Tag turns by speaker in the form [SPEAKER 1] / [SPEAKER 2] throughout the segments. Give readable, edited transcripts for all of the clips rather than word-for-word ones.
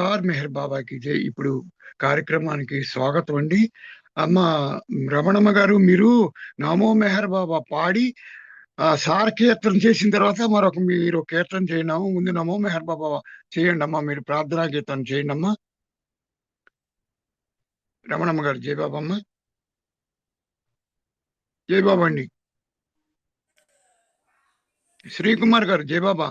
[SPEAKER 1] Avatar Meher బాబాకి జై. ఇప్పుడు కార్యక్రమానికి స్వాగతం అండి. అమ్మ రమణమ్మ గారు, మీరు నమో మెహర్ బాబా పాడి సార్ కీర్తన చేసిన తర్వాత మీరు కీర్తన చేయండి అమ్మ. ముందు నమో మెహర్ బాబా చేయండి అమ్మా, మీరు ప్రార్థనా కీర్తన చేయండి అమ్మా. రమణమ్మ గారు జై బాబా అమ్మ. జై బాబా అండి. శ్రీకుమార్ గారు జై బాబా.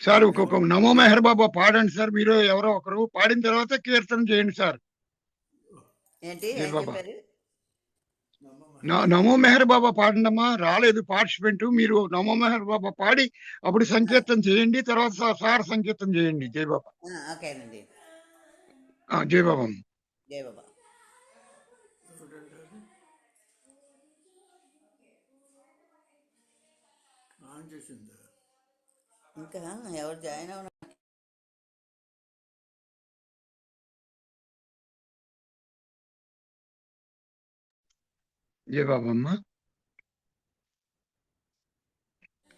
[SPEAKER 1] సార్ ఒక్కొక్క నమో మెహర్ బాబా పాడండి సార్. మీరు ఎవరో ఒకరు పాడిన తర్వాత కీర్తన చేయండి సార్. జై బాబా. నమో మెహర్ బాబా పాడండమ్మా. రాలేదు పార్టిసిపెంట్, మీరు నమో మెహర్ బాబా పాడి అప్పుడు సంకీర్తన చేయండి, తర్వాత సార్ సంకీర్తన చేయండి. జై బాబా. జై బాబా.
[SPEAKER 2] జై బాబా. ఇంకా ఎవరు జాయిన్ అవునా?
[SPEAKER 1] జై బాబా అమ్మా.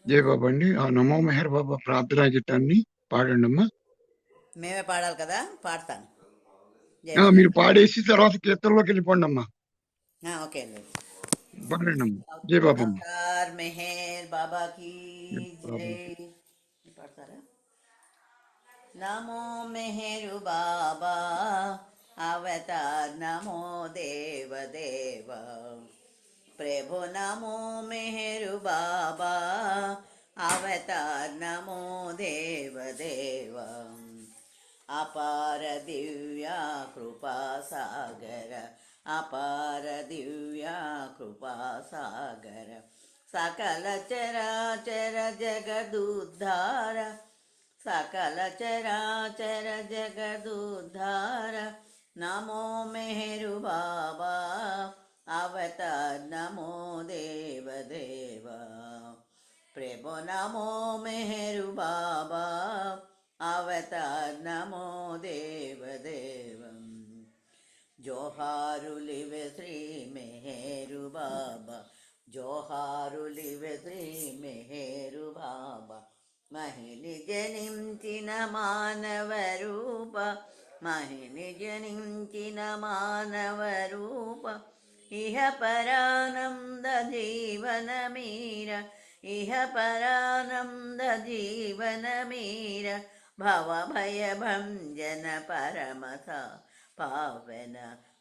[SPEAKER 1] జై బాబా అండి. ఆ నమో మెహర్ బాబా ప్రార్థనా గీతాన్ని పాడండి అమ్మా.
[SPEAKER 2] మేమే పాడాలి కదా, పాడతాను.
[SPEAKER 1] మీరు పాడేసి తర్వాత కీర్తనలోకి వెళ్ళిపోండి అమ్మా.
[SPEAKER 2] ఓకే అండి,
[SPEAKER 1] పాడండి అమ్మా. జై బాబా అమ్మా.
[SPEAKER 2] అవతార్ మెహర్ బాబాకి జై. పాడతారా? నమో మెహరు బాబా అవతార్ నమో దేవ దేవ ప్రభు నమో మెహరు బాబా అవతార్ నమో దేవ దేవ అపార దివ్య కృపా సాగర అపార దివ్య కృపా సాగర సకల చరాచర జగదుద్ధార సకల చరాచర జగదుద్ధార నమో మెహరు బాబా అవతార్ నమో దేవ దేవ ప్రభు నమో మెహరు బాబా అవతార్ నమో దేవ దేవ జోహారులివె శ్రీ మెహరు బాబా జోహారులివె శ్రీ మెహరు బాబా మహిని జనించిన మానవ రూప మహిని జనించిన మానవ రూప ఇహ పరానంద జీవన మీర ఇహ పరానంద జీవన మీర భవ భయ భంజన పరమత పావన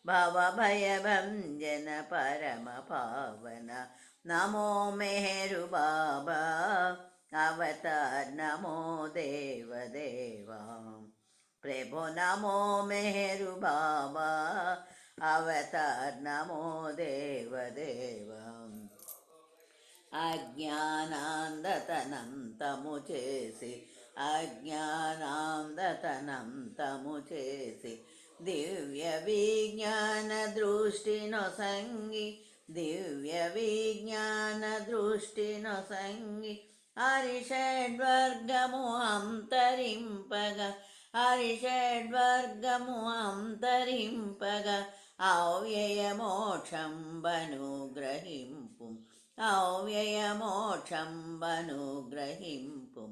[SPEAKER 2] భవ భయ భంజన పరమ పావన నమో మెహరు బాబా అవతార్ నమో దేవ దేవ ప్రభు నమో మెహరు బాబా అవతార్ నమో దేవ దేవ అజ్ఞానాందతనం తము చేసి అజ్ఞానాందతనం తము చేసి దివ్య విజ్ఞాన దృష్టినొ సంగి దివ్య విజ్ఞాన దృష్టినొ సంగి హరిషడ్వర్గము అంతరింపగా హరిషడ్వర్గము అంతరింపగా అవ్యయ మోక్షంబనుగ్రహింపు అవ్యయ మోక్షంబనుగ్రహింపు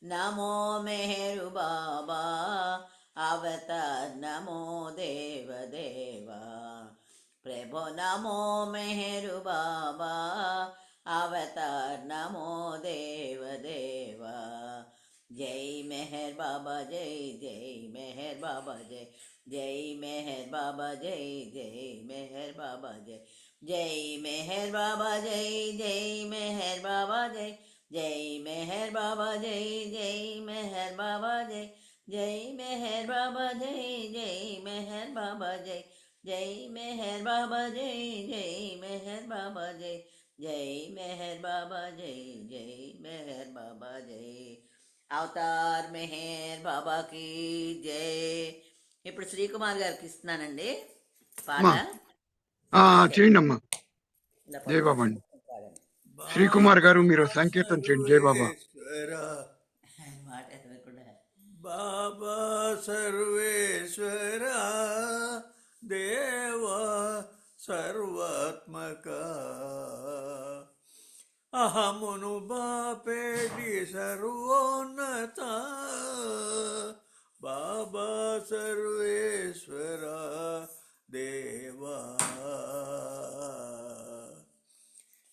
[SPEAKER 2] నమో మెహరు బాబా అవతార్ నమో దేవ దేవ ప్రభు నమో మెహరు బాబా అవతార్ నమో దేవ దేవ జై మెహర్ బాబా జై జై మెహర్ బాబా జై జై మెహర్ బాబా జై జై మెహర్ బాబా జై జై మెహర్ బాబా జై జై మెహర్ బాబా జై జై మెహర్ బాబా జై జై మెహర్ బాబా జై జై మెహర్ బాబా జై జై మెహర్ బాబా జై జై మెహర్ బాబా జై జై మెహర్ బాబా జై జై మెహర్ బాబా జై జై మెహర్ బాబా జై. అవతార్ మెహర్ బాబాకి జై. ఇప్పుడు శ్రీకుమార్ గారికి ఇస్తున్నానండి పాట.
[SPEAKER 1] చేయండి అమ్మా. జై బాబా అండి. శ్రీకుమార్ గారు మీరు సంకీర్తన చేయండి. జై బాబా.
[SPEAKER 3] బాబా సర్వేశ్వర దేవా సర్వాత్మక అహమును బాపేటి సర్వోన్నత బాబా సర్వేశ్వర దేవా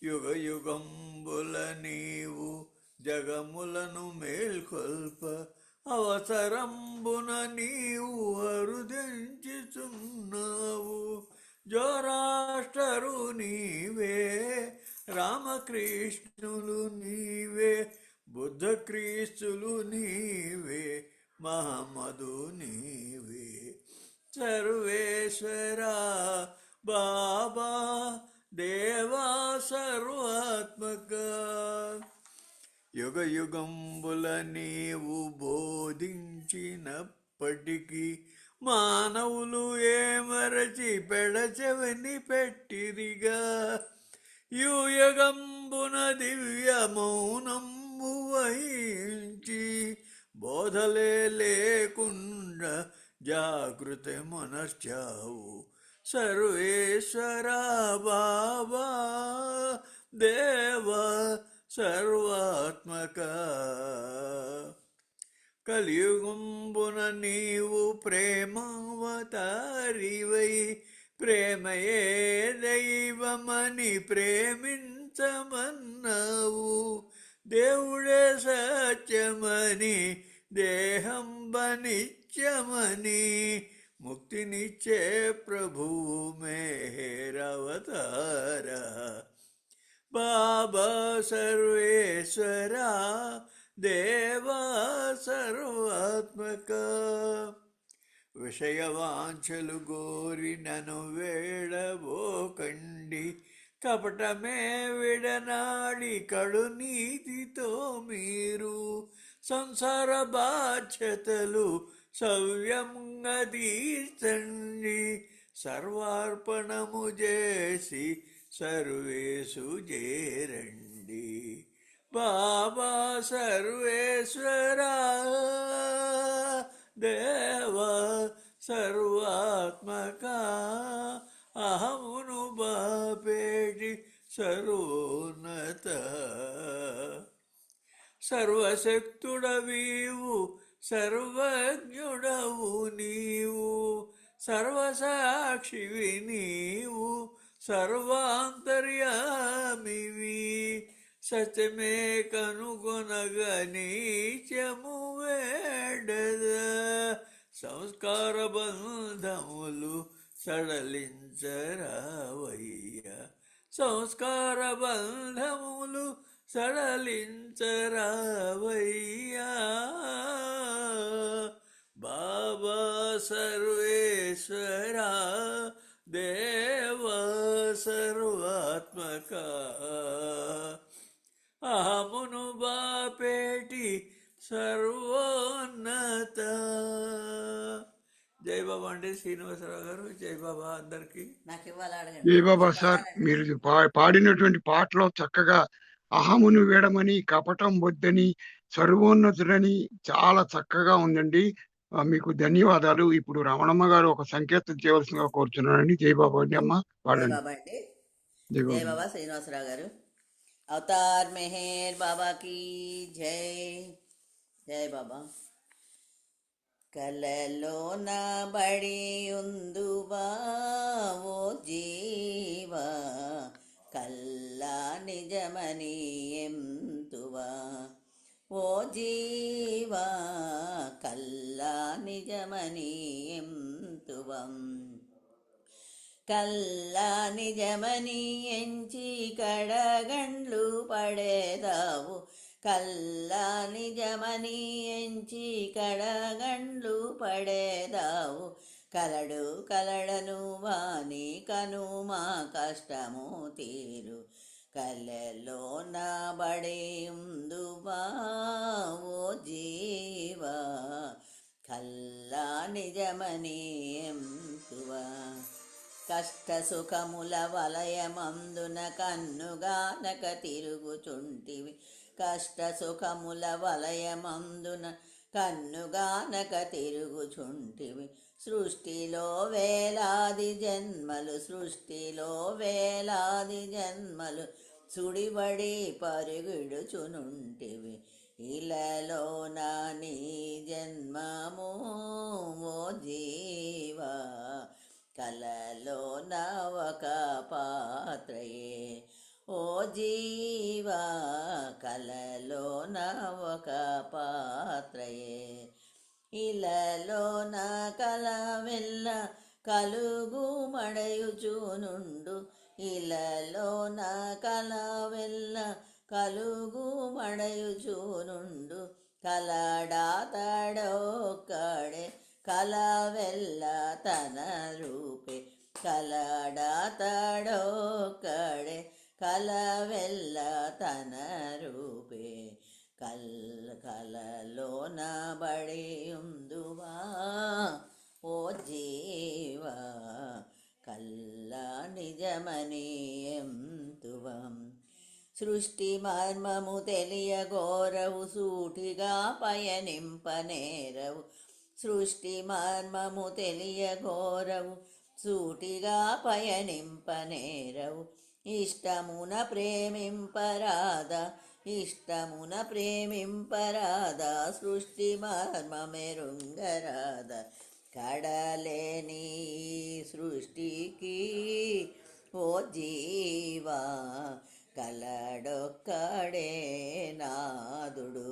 [SPEAKER 3] యుగ యుగంబుల నీవు జగములను మేల్కొల్ప అవసరంబున నీవు అరుదించుచున్నావు. జోరాష్ట్రరు నీవే, రామకృష్ణులు నీవే, బుద్ధక్రీస్తులు నీవే, మహమ్మదు నీవే. సర్వేశ్వర బాబా దేవా సర్వాత్మక యుగ యుగంబుల నీవు బోధించినప్పటికీ మానవులు ఏమరచి పెడచెవని పెట్టిరిగా. యుగంబున దివ్య మౌనంబు వహించి బోధలే లేకుండా జాగృతి మనశ్చావు. సర్వేశ్వర బాబా దేవ సర్వాత్మక కలియుగంబున నీవు ప్రేమావతారివై ప్రేమయే దైవమని ప్రేమించమన్నావు. దేవుడే సత్యమని దేహం బనిత్యమని ముక్తినిచ్చే ప్రభువు మేరవతార. బాబా సర్వేశ్వర దేవా సర్వాత్మక విషయవాంఛలు గోరి నను వేడబోకండి. కపటమే విడనాడి కడు నీతితో మీరు సంసార బాధ్యతలు సవ్యంగా తీర్చండి. సర్వార్పణము చేసి సర్వేసు చేరండి. బాబా సర్వేశ్వర దేవ సర్వాత్మక అహమును బాపేటి సర్వోన్నత సర్వశక్తుడవీవు సర్వజ్ఞుడవు నీవు సర్వసాక్షివి నీవు సర్వాంతర్యామివి. సత్యమే కనుగొనగ నీచము వేడద సంస్కార బంధములు సడలించరావయ్య. సంస్కార బంధములు సడలించరావయ్యా. బాబా సర్వేశ్వర దేవ సర్వాత్మక అహమును బాపేటి సర్వోన్నత. జై బాబా అండి శ్రీనివాసరావు గారు. జై బాబా అందరికి.
[SPEAKER 2] నాకు ఇవ్వాలి అడగండి.
[SPEAKER 1] జై బాబా సార్, మీరు పాడినటువంటి పాటలో చక్కగా అహమును వేడమని కపటం వద్దని సర్వోన్నతుడని చాలా చక్కగా ఉందండి. మీకు ధన్యవాదాలు. ఇప్పుడు రమణమ్మ గారు ఒక సంకేతం చేయవలసిందిగా కోరుచున్నానండి. జై బాబా అండి అమ్మ,
[SPEAKER 2] జై
[SPEAKER 1] పాడండి.
[SPEAKER 2] బాబా అండి.
[SPEAKER 1] జై
[SPEAKER 2] జై
[SPEAKER 1] బాబా.
[SPEAKER 2] బాబా శ్రీనివాసరావు గారు. అవతార్ మెహర్ బాబా की జై. జై బాబా. కలలోన బడి ఉందువా ఓ జీవా కల్లా నిజమని ఎంతువా. ఓ జీవా కల్లా నిజమని ఎంతువం. కల్లా నిజమని ఎంచి కడగండ్లు పడేదావు. కల్లా నిజమని ఎంచి కడగండ్లు పడేదావు. కలడు కలడను వాని కనుమా కష్టము తీరు. కలలో నా బడే ఉందువా ఓ జీవా కల్లా నిజమని ఎంతువా. కష్ట సుఖముల వలయమందున కన్నుగానక తిరుగుచుంటివి. కష్ట సుఖముల వలయమందున కన్నుగానక తిరుగుచుంటివి. సృష్టిలో వేలాది జన్మలు సృష్టిలో వేలాది జన్మలు సుడిబడి పరుగుడుచునుంటివి. ఇలలో నా నీ జన్మము జీవా కలలోన ఒక పాత్రయే ఓ జీవా కలలోన ఒక పాత్రయే ఇలలోన కలవెల్ల కలుగు మడయుచునుండు ఇలలోన కలవెల్ల కలుగు మడయుచునుండు కలడాతడొక్కడే కలవెల్ల తన రూపే కలడాతడొక్కడే కలవెల్ల తన రూపే కలలోన బడియుందువా ఓ జీవా కల్ల నిజమనియంతువం సృష్టి మర్మము తెలియగోరవు సూటిగా పయనింపనేరవు సృష్టి మర్మము తెలియగోరవు సూటిగా పయనింపనేరవు ఇష్టమున ప్రేమింపరాదా ఇష్టమున ప్రేమింపరాదా సృష్టి మర్మమెరుంగరాదా కడలేని సృష్టికి ఓ జీవా కలడొక్కడే నాదుడు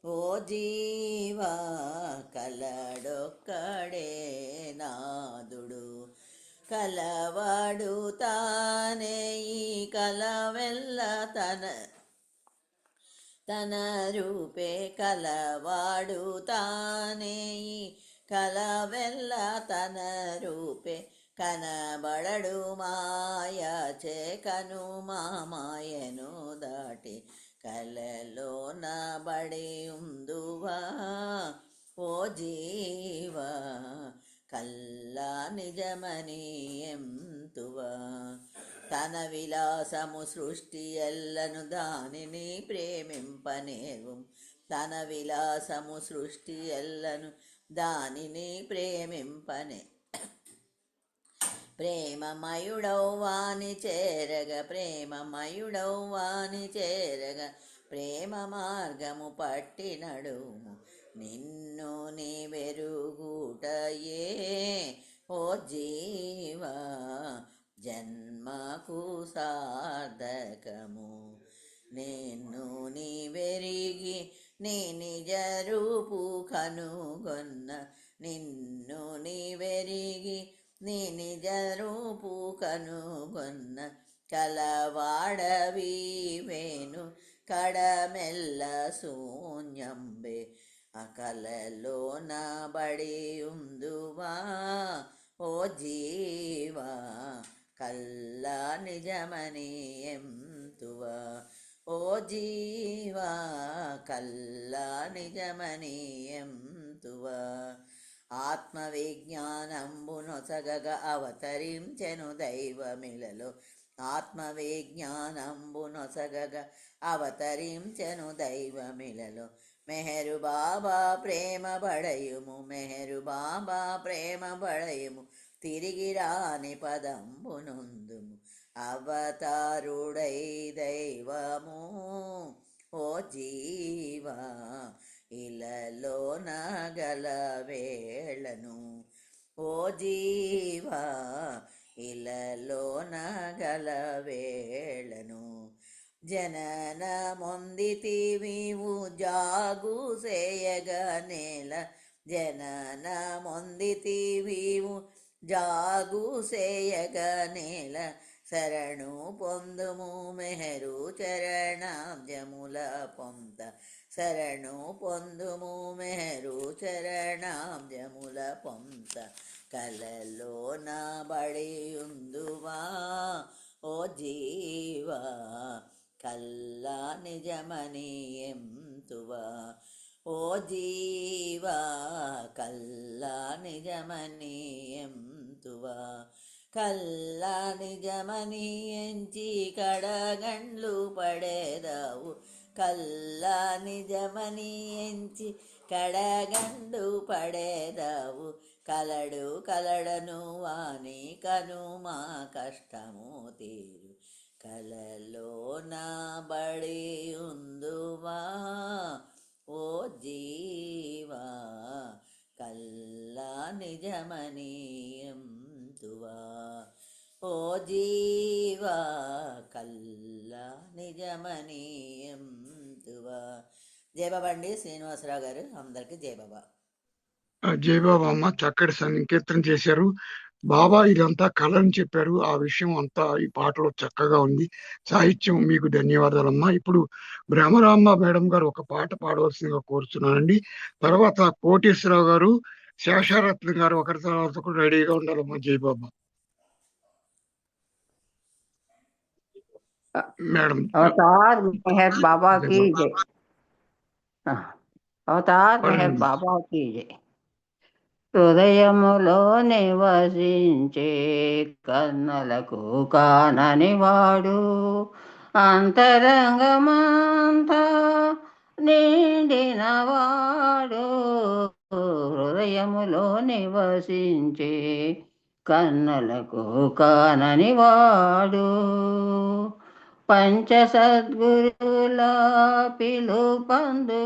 [SPEAKER 2] ఓ జీవా కలడొక్కడే నాదుడు కలవాడు తానే ఈ కలవెల్ల తన రూపే కలవాడు తానే ఈ కలవెల్ల తన రూపే కనబడడు మాయచే కను మాయను దాటి కలలోన బడి ఉందువా ఓ జీవా కల్లా నిజమని ఎంతువా తన విలాసము సృష్టి ఎల్లను దానిని ప్రేమింపనేవు తన విలాసము సృష్టి ఎల్లను దానిని ప్రేమింపనే ప్రేమమయుడౌవాని చేరగ ప్రేమమయుడౌవాని చేరగ ప్రేమ మార్గము పట్టినడుము నిన్ను నీ వెరుగుటయే ఓ జీవా జన్మకు సార్థకము నిన్ను నీ వెరిగి నీ నిజ రూపు కనుగొన్న నిన్ను నీ వెరిగి నీ నిజ రూపు కనుగొన్న కలవాడవీవేను కడమెల్ల శూన్యంబే అకలలోన బడి ఉందువా ఓ జీవా కల్లా నిజమని ఎంతువా ఓ జీవా కల్లా నిజమని ఎంతువా ఆత్మవిజ్ఞానంబునొసగగ అవతరించెను దైవమిలలో ఆత్మవిజ్ఞానంబునొసగగ అవతరించెను దైవమిలలో మెహరు బాబా ప్రేమ బడయుము మెహరు బాబా ప్రేమ బడయుము తిరిగి రాని పదంబునొందుము అవతారుడై దైవము ఓ జీవా ఇలలో నగల వేళను ఓ జీవా ఇలలో నగల వేళను జనన మొందితివివు జాగు సేయగ నేల జనన మొందితివివు జాగు సేయగ నేల శరణు పొందుము మెహరు చరణాబ్జముల పొంత శరణు పొందుము మెహరు చరణాబ్జముల పొంత కలలోన బడియుందువా ఓ జీవా కల్లా నిజమని ఎంతువా ఓ జీవా కల్లా నిజమని ఎంతువా కల్లా నిజమని ఎంచి కడగండ్లు పడేదావు కల్లా నిజమని ఎంచి కడగండు పడేదావు కలడు కలడను వాని కను మా కష్టము తీరు కలలోన బడి ఉందువా ఓ జీవా కల్లా నిజమనీయం తువా ఓ జీవా కల్లా నిజమనీయం తువా. జయబాబా అండి శ్రీనివాసరావు గారు, అందరికీ జయబాబా.
[SPEAKER 1] జయబాబా అమ్మ చక్కటి సంకీర్తన చేశారు. బాబా ఇదంతా కళ అని చెప్పారు. ఆ విషయం అంతా ఈ పాటలో చక్కగా ఉంది. సాహిత్యం మీకు ధన్యవాదాలమ్మా. ఇప్పుడు భ్రమరాంబ మేడం గారు ఒక పాట పాడవలసిందిగా కోరుతున్నానండి. తర్వాత కోటేశ్వరరావు గారు, శేషారత్న గారు ఒకరి తర్వాత కూడా రెడీగా ఉండాలమ్మా. జయబాబా మేడం.
[SPEAKER 4] अवतार मेहर बाबा की जय। अवतार मेहर
[SPEAKER 1] పాడండి.
[SPEAKER 4] बाबा की जय। హృదయములో నివసించే కన్నలకు కానని వాడు అంతరంగమంతా నిండినవాడు. హృదయములో నివసించే కన్నలకు కానని వాడు పంచసద్గురుల పిలుపందుకున్నాడు.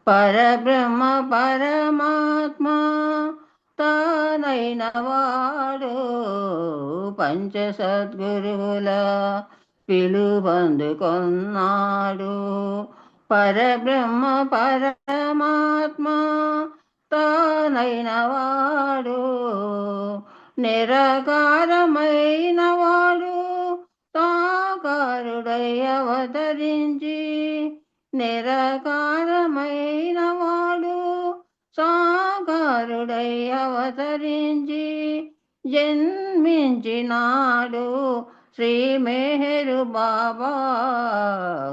[SPEAKER 4] పరబ్రహ్మ పరమాత్మ తానైన వాడు పంచసద్గురువుల పిలుపందుకున్నాడు. పరబ్రహ్మ పరమాత్మ తానైన వాడు నిరాకారమైన వాడు సాకారుడై అవతరించి. నిరాకారమైన వాడు సాకారుడై అవతరించి జన్మించినాడు శ్రీ మెహరు బాబా.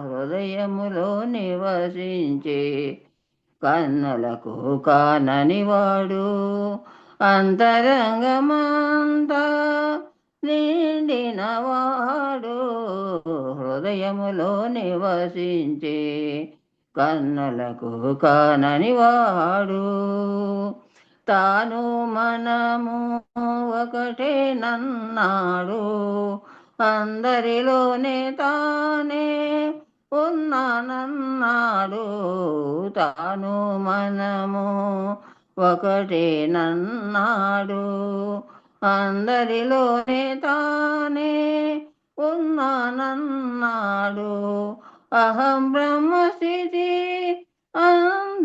[SPEAKER 4] హృదయములో నివసించే కన్నులకు కానని వాడు అంతరంగమంతా నిండినవాడు. హృదయములో నివసించే కన్నులకు కానని వాడు తాను మనము ఒకటే నన్నాడు. అందరిలోనే తానే ఉన్నానన్నాడు. తాను మనము ఒకటే నన్నాడు. అందరిలోనే తానే ఉన్నానన్నాడు. అహం బ్రహ్మస్థితి అందించవచ్చాడు.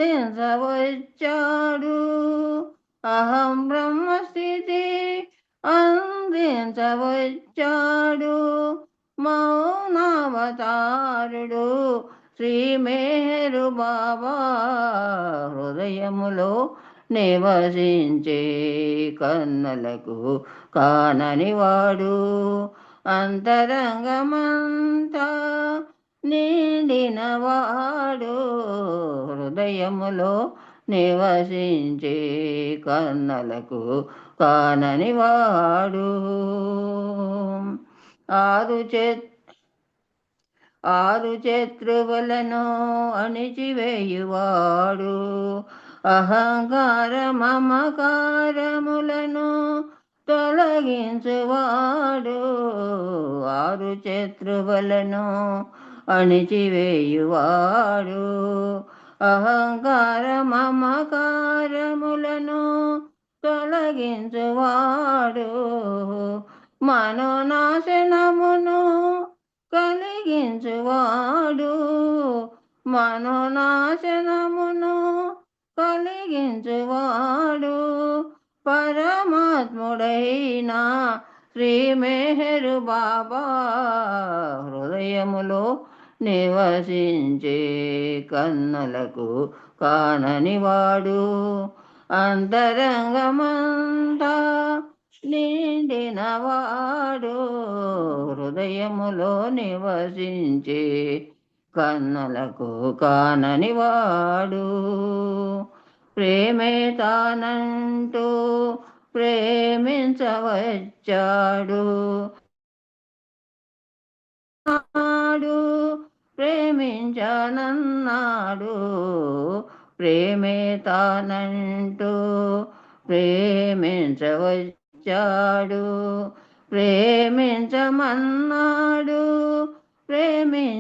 [SPEAKER 4] అహం బ్రహ్మస్థితి అందించవచ్చాడు. మౌనావతారుడు శ్రీ మెహరు బాబా. హృదయములో నివసించే కన్నులకు కానని వాడు అంతరంగమంతా నిండినవాడు. హృదయములో నివసించే కన్నులకు కానని వాడు ఆరు శత్రువులను అణిచివేయువాడు. అహంకార మమకారములను తొలగించువాడు. ఆరు శత్రువులను అణిచివేయువాడు. అహంకార మమకారములను తొలగించువాడు. మనోనాశనమును కలిగించువాడు. మనోనాశనమును కలిగించువాడు. పరమాత్ముడైన శ్రీ మెహరు బాబా. హృదయములో నివసించే కన్నులకు కానని వాడు అంతరంగమంతా నిండినవాడు. హృదయములో నివసించే కన్నులకు కానని వాడు ప్రేమే తానంటూ ప్రేమించవచ్చాడు. ప్రేమించనన్నాడు. ప్రేమే తానంటూ ప్రేమించవచ్చాడు. ప్రేమించమన్నాడు. ప్రేమించనన్నాడు.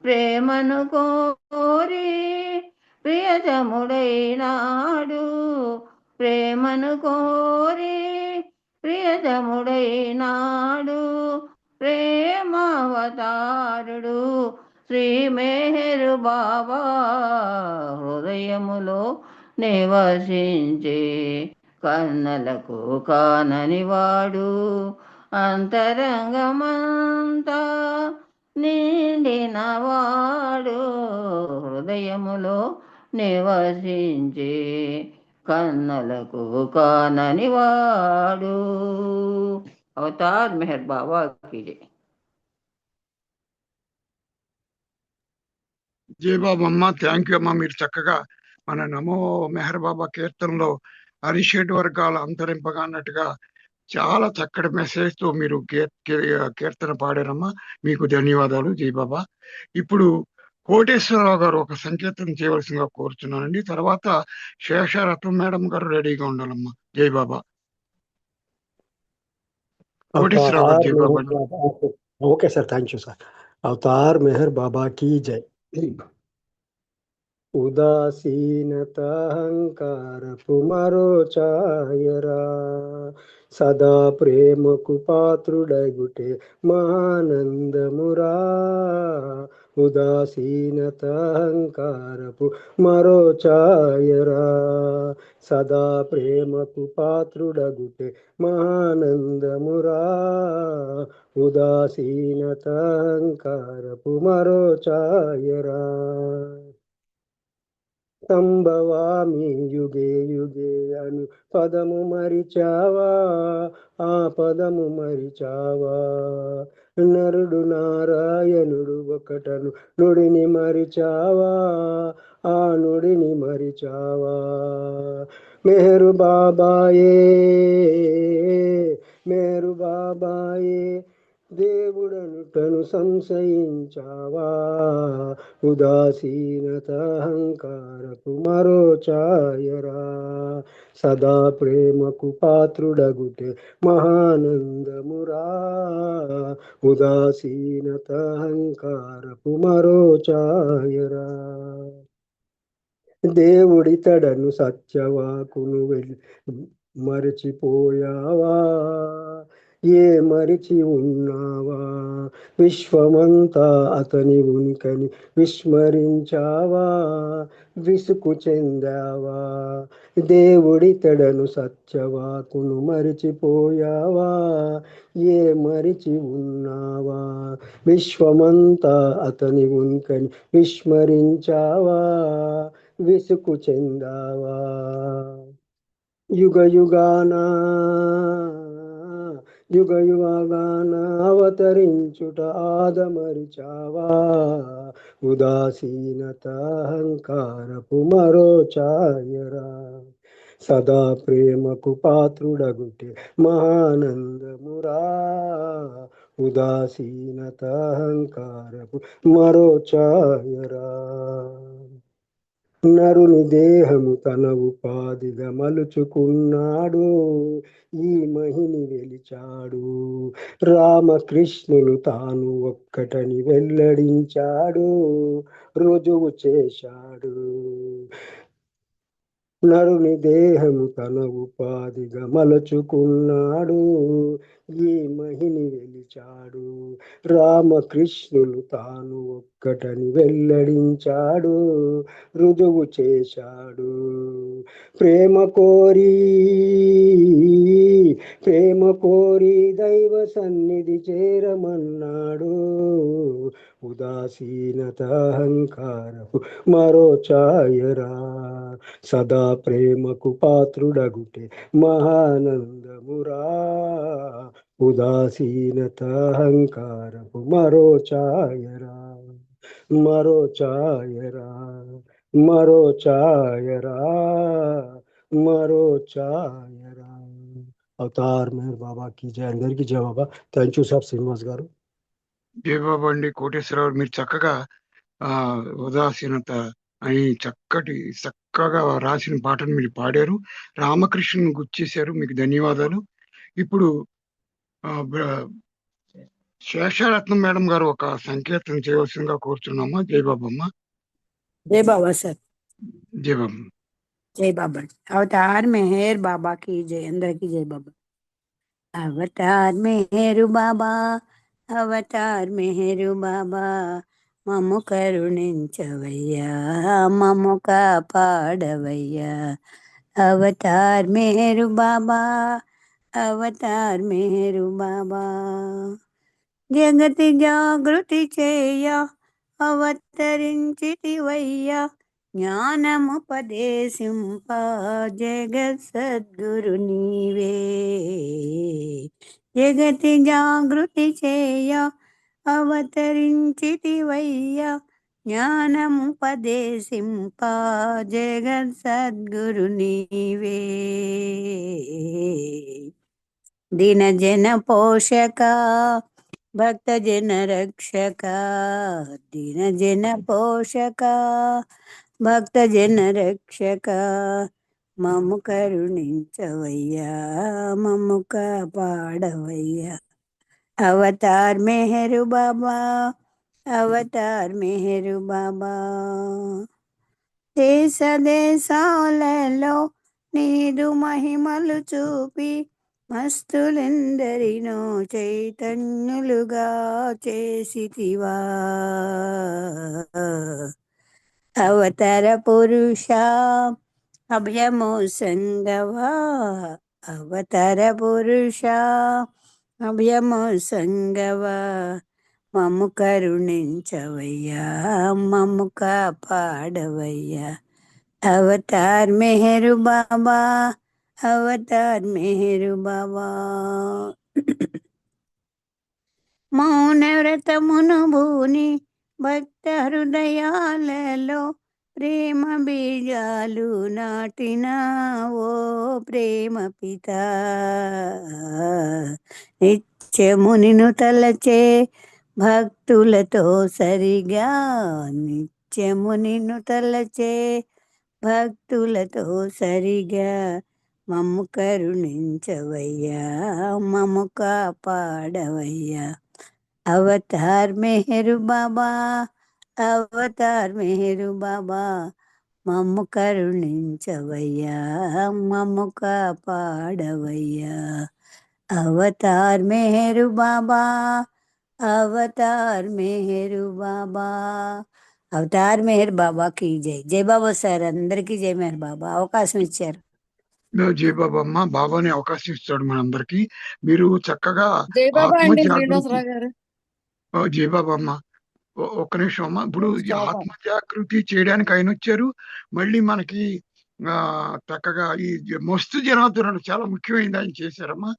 [SPEAKER 4] ప్రేమను కోరి ప్రియతముడైనాడు ప్రేమను కోరి ప్రియతముడైనాడు ప్రేమావతారుడు శ్రీ మెహరు బాబా హృదయములో నివసించే కన్నలకు కాననివాడు అంతరంగమంతా నిండినవాడు హృదయములో నివసించే కన్నలకు కాననివాడు. అవతార్ మెహర్ బాబా की जय.
[SPEAKER 1] జయబాబమ్మ, థ్యాంక్ యూ అమ్మా. మీరు చక్కగా మన నమో మెహర్ బాబా కీర్తనలో అరిషడ్ వర్గాల అంతరింపగా అన్నట్టుగా చాలా చక్కటి మెసేజ్ తో మీరు కీర్తన పాడారమ్మా. మీకు ధన్యవాదాలు జయబాబా. ఇప్పుడు కోటేశ్వరరావు గారు ఒక సంకీర్తన చేయవలసిందిగా కోరుతున్నానండి. తర్వాత శేషరత్నం మేడం గారు రెడీగా ఉండాలమ్మా. జయబాబా. కోటేశ్వరరావు గారు జయబాబా.
[SPEAKER 5] Okay sir, thank you sir. Avatar Meher Baba की जय. ఉదాసీనత అహంకారపు మరో ఛాయరా సదా ప్రేమకు పాత్రుడగుటే మహానందమురా. ఉదాసీనత అహంకారపు మరో ఛాయరా సదా ప్రేమకు పాత్రుడగుటే మహానందమురా. ఉదాసీనత అహంకారపు మరో ఛాయరా సంభవామి యుగే యుగే అను పదము మరిచావా, ఆ పదము మరిచావా. నరుడు నారాయణుడు ఒకటను నుడిని మరిచావా, ఆ నుడిని మరిచావా. మెహరు బాబాయే మెహరు బాబాయే దేవుడనుటను సంశయించావా. ఉదాసీనత అహంకారపు మరో ఛాయరా సదా ప్రేమకు పాత్రుడగుటే మహానందమురా. ఉదాసీనత అహంకారపు మరో ఛాయరా దేవుడితడను సత్యవాకును మరచిపోయావా, ఏ మరిచి ఉన్నావా. విశ్వమంతా అతని ఉనికని విస్మరించావా, విసుకు చెందావా. దేవుడితడను సత్యవాకును మరిచిపోయావా, ఏ మరిచి ఉన్నావా. విశ్వమంతా అతని ఉనికని విస్మరించావా, విసుకు చెందావా. యుగ యుగానా అవతరించుట ఆదమరిచావా. ఉదాసీనత అహంకారపు మరో ఛాయరా సదా ప్రేమకు పాత్రుడగుటే మహానందమురా. ఉదాసీనత అహంకారపు మరో ఛాయరా నరుని దేహము తన ఉపాధిగా మలుచుకున్నాడు, ఈ మహిని వెలిచాడు. రామకృష్ణులు తాను ఒక్కటని వెల్లడించాడు, రుజువు చేశాడు. నరుని దేహము తన ఉపాధిగా మలుచుకున్నాడు, ఈ మహిని వెలిచాడు. రామకృష్ణులు తాను ఒక్కటని వెల్లడించాడు, రుజువు చేశాడు. ప్రేమ కోరి దైవ సన్నిధి చేరమన్నాడు. ఉదాసీనత అహంకారపు మరో ఛాయరా సదా ప్రేమకు పాత్రుడగుటే మహానందమురా. ఉదాసీనత అహంకారపు మరో ఛాయరా మరో ఛాయరా మరో ఛాయరా మరో ఛాయరా. అవతార్ మెహర్ బాబా की जय. అందరికీ జయ బాబా. థ్యాంక్ యూ సార్ శ్రీనివాస్ గారు.
[SPEAKER 1] జయబాబా అండి. కోటేశ్వరరావు, మీరు చక్కగా ఉదాసీనత అని చక్కగా రాసిన పాటను మీరు పాడారు. రామకృష్ణను గుర్తు చేశారు. మీకు ధన్యవాదాలు. ఇప్పుడు శేషరత్నం మేడం గారు ఒక సంకీర్తన చేయవలసిందిగా కోరుతున్నామా. జయబాబమ్మ.
[SPEAKER 6] జై బాబా సార్.
[SPEAKER 1] జై బాబా.
[SPEAKER 6] जय बाबा। अवतार मेहर बाबा की जय। अंदर की जय बाबा। अवतार मेहरु बाबा, अवतार मेहरु बाबा, మమ్ము కరుణించవయ్యా, మమ్ము కాపాడవయ్యా. అవతార్ మేరు బాబా, అవతార్ మేరు బాబా. జగతి జాగృతి చేయ అవతరించితివయ్యా, జ్ఞానముపదేశింప జగత్ సద్గురు నీవే. జగతి జాగృతి చేయ అవతరించితివయ్యా, జ్ఞానముపదేశింప జగత్ సద్గురు నీవే. దీన జన పోషక భక్త జన రక్షక, దీన జన పోషక భక్త జన రక్షక, మమ్ము కరుణించవయ్యా, మమ్ము కాపాడవయ్యా. అవతార్ మెహరు బాబా, అవతార్ మెహరు బాబా. దేశ దేశాలలో నీదు మహిమలు చూపి మస్తులెందరినో చైతన్యులుగా చేసితివా. అవతార పురుష అభయము సంగవా, అవతార పురుష అభయము సంగవా. మమ్ము కరుణించవయ్యా, మమ్ము కాపాడవయ్యా. అవతార్ మెహరు బాబా, అవతార్ మెహరు బాబా. మౌన వ్రతమును భూని భక్త హృదయాలలో ప్రేమ బీజాలు నాటిన ఓ ప్రేమ పిత. నిత్యము నిన్ను తలచే భక్తులతో సరిగా, నిత్యము నిన్ను తలచే భక్తులతో సరిగా. మమ్ము కరుణించవయ్యా, మమ్ము కాపాడవయ్యా. అవతార్ మెహరు బాబా, అవతార్ మెహరు బాబా. మమ్ము కరుణించవయ్యా, మమ్ము కాపాడవయ్యా. అవతార్ మెహరు బాబా, అవతార్ మెహరు బాబా. అవతార్ మెహర్ బాబాకి జై. జై బాబా సార్, అందరికీ జై మెహర్ బాబా. అవకాశం ఇచ్చారు.
[SPEAKER 1] జై బాబా అమ్మ. బాబాని అవకాశం ఇస్తాడు మనందరికి. మీరు చక్కగా
[SPEAKER 7] జై బాబా
[SPEAKER 1] ఆత్మ
[SPEAKER 7] అండి
[SPEAKER 1] జాగృతి.
[SPEAKER 7] శ్రీనివాసరావు గారు.
[SPEAKER 1] జై బాబా అమ్మ. ఒక్క నిమిషం అమ్మా. ఇప్పుడు ఈ
[SPEAKER 7] శోభ.
[SPEAKER 1] ఆత్మ జాగృతి చేయడానికి ఆయన వచ్చారు. మళ్ళీ మనకి చక్కగా ఈ మస్తు జనార్దనుడు చాలా ముఖ్యమైనది ఆయన చేశారమ్మా.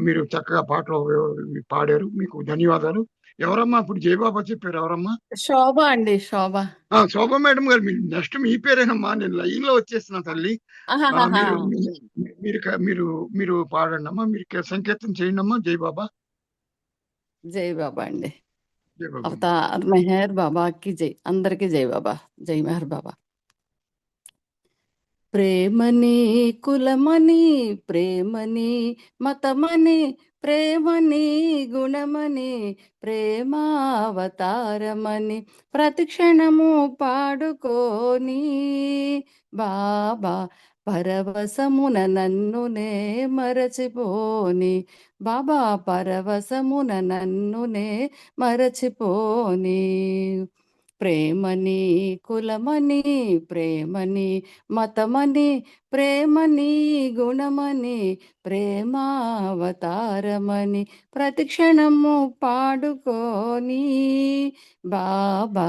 [SPEAKER 1] మీరు చక్కగా పాటలు పాడారు, మీకు ధన్యవాదాలు. ఎవరమ్మా ఇప్పుడు జయబాబా చెప్పారు? ఎవరమ్మా?
[SPEAKER 7] శోభ అండి, శోభ.
[SPEAKER 1] శోభ మేడం గారు, మీరు నెక్స్ట్ మీ పేరేనమ్మా. నేను లైన్ లో వచ్చేస్తున్నా తల్లి.
[SPEAKER 7] ఆహాహాహా.
[SPEAKER 1] మీరు మీరు మీరు మీరు పాడండి అమ్మా. మీరు సంకేతం చేయండి అమ్మా. జై బాబా.
[SPEAKER 7] జై బాబా అండి.
[SPEAKER 1] జై బాబా.
[SPEAKER 7] అవతార్ మెహర్ బాబాకి జై. అందరికీ జై బాబా. జై మెహర్ బాబా. ప్రేమని కులమని, ప్రేమని మతమని, ప్రేమని గుణమని, ప్రేమావతారమని ప్రతిక్షణము పాడుకోని బాబా పరవశమున నన్నునే మరచిపోని. బాబా పరవశమున నన్నునే మరచిపోని. ప్రేమని కులమని, ప్రేమని మతమని, ప్రేమని గుణమని, ప్రేమావతారమని ప్రతిక్షణము పాడుకోని బాబా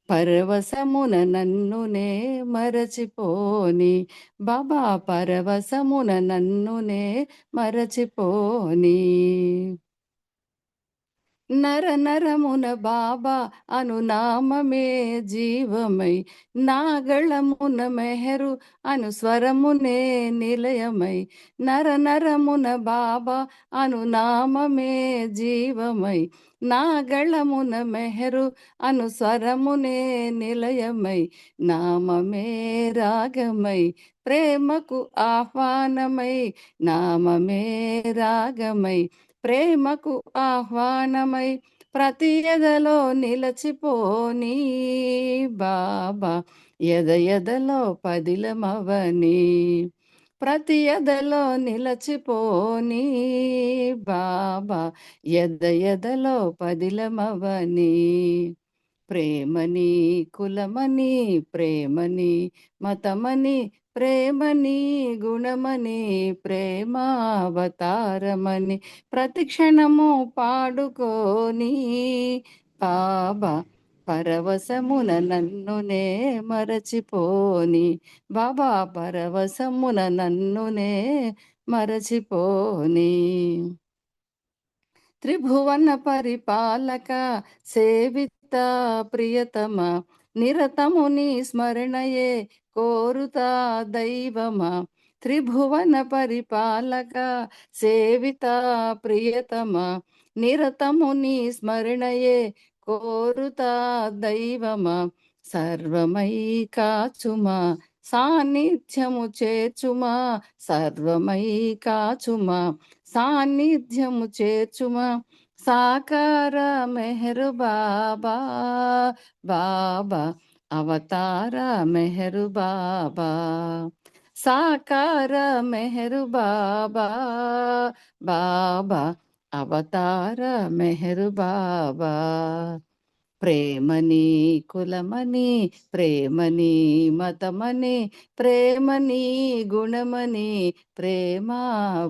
[SPEAKER 7] పరవశమున నన్నునే మరచిపోని. బాబా పరవశమున నన్నునే మరచిపోని. నర నరమున బాబా అనునామమే జీవమై, నాగళమున మెహరు అనుస్వరమునే నిలయమై. నర నరమున బాబా అనునామమే జీవమై, నాగళమున మెహరు అనుస్వరమునే నిలయమై. నామమే రాగమై, ప్రేమకు ఆహ్వానమై. నామమే రాగమై, ప్రేమకు ఆహ్వానమై. ప్రతి ఎదలో నిలచిపోని బాబా ఎద ఎదలో పదిలమవని ప్రతి ఎదలో నిలచిపోని బాబా ఎద ఎదలో పదిలమవని ప్రేమని కులమని ప్రేమని మతమని ప్రేమని గుణమని ప్రేమావతారమని ప్రతిక్షణము పాడుకోని బాబా పరవశమున నన్నునే మరచిపోని బాబా పరవశమున నన్నునే మరచిపోని త్రిభువన పరిపాలక సేవిత ప్రియతమ నిరతము నీ స్మరణయే కోరుతా దైవమా త్రిభువన పరిపాలక సేవిత ప్రియతమ నిరతము నీ స్మరణయే కోరుతా దైవమా సర్వమై కాచుమా సాన్నిధ్యము చేర్చుమా సర్వమై కాచుమా సాన్నిధ్యము చేర్చుమా సాకార మెహరు బాబా బాబా అవతార మెహరు బాబా సాకార మెహరు బాబా బాబా అవతార మెహరు బాబా ప్రేమని కులమని ప్రేమని మతమని ప్రేమని గుణమని ప్రేమావతారమని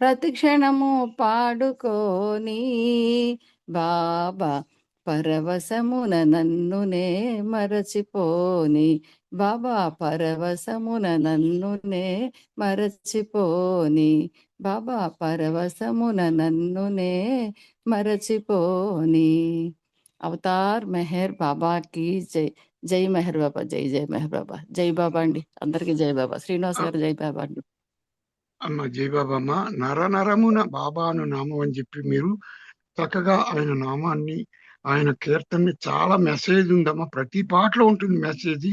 [SPEAKER 7] ప్రతిక్షణము పాడుకోని బాబా పరవశమున నన్నునే మరచిపోని బాబా పరవశమున నన్నునే మరచిపోని బాబా పరవశమున నన్నునే మరచిపోని అవతార్ మెహర్ బాబా కి జై జై మెహర్ బాబా జై జై మెహర్ బాబా జై బాబా అండి అందరికి జై బాబా శ్రీనివాస్ గారు జై బాబా అండి
[SPEAKER 1] అమ్మ జయబాబమ్మ. నరనరమున బాబాను నామం అని చెప్పి మీరు చక్కగా ఆయన నామాన్ని, ఆయన కీర్తనని చాలా మెసేజ్ ఉందమ్మా. ప్రతి పాటలో ఉంటుంది మెసేజ్.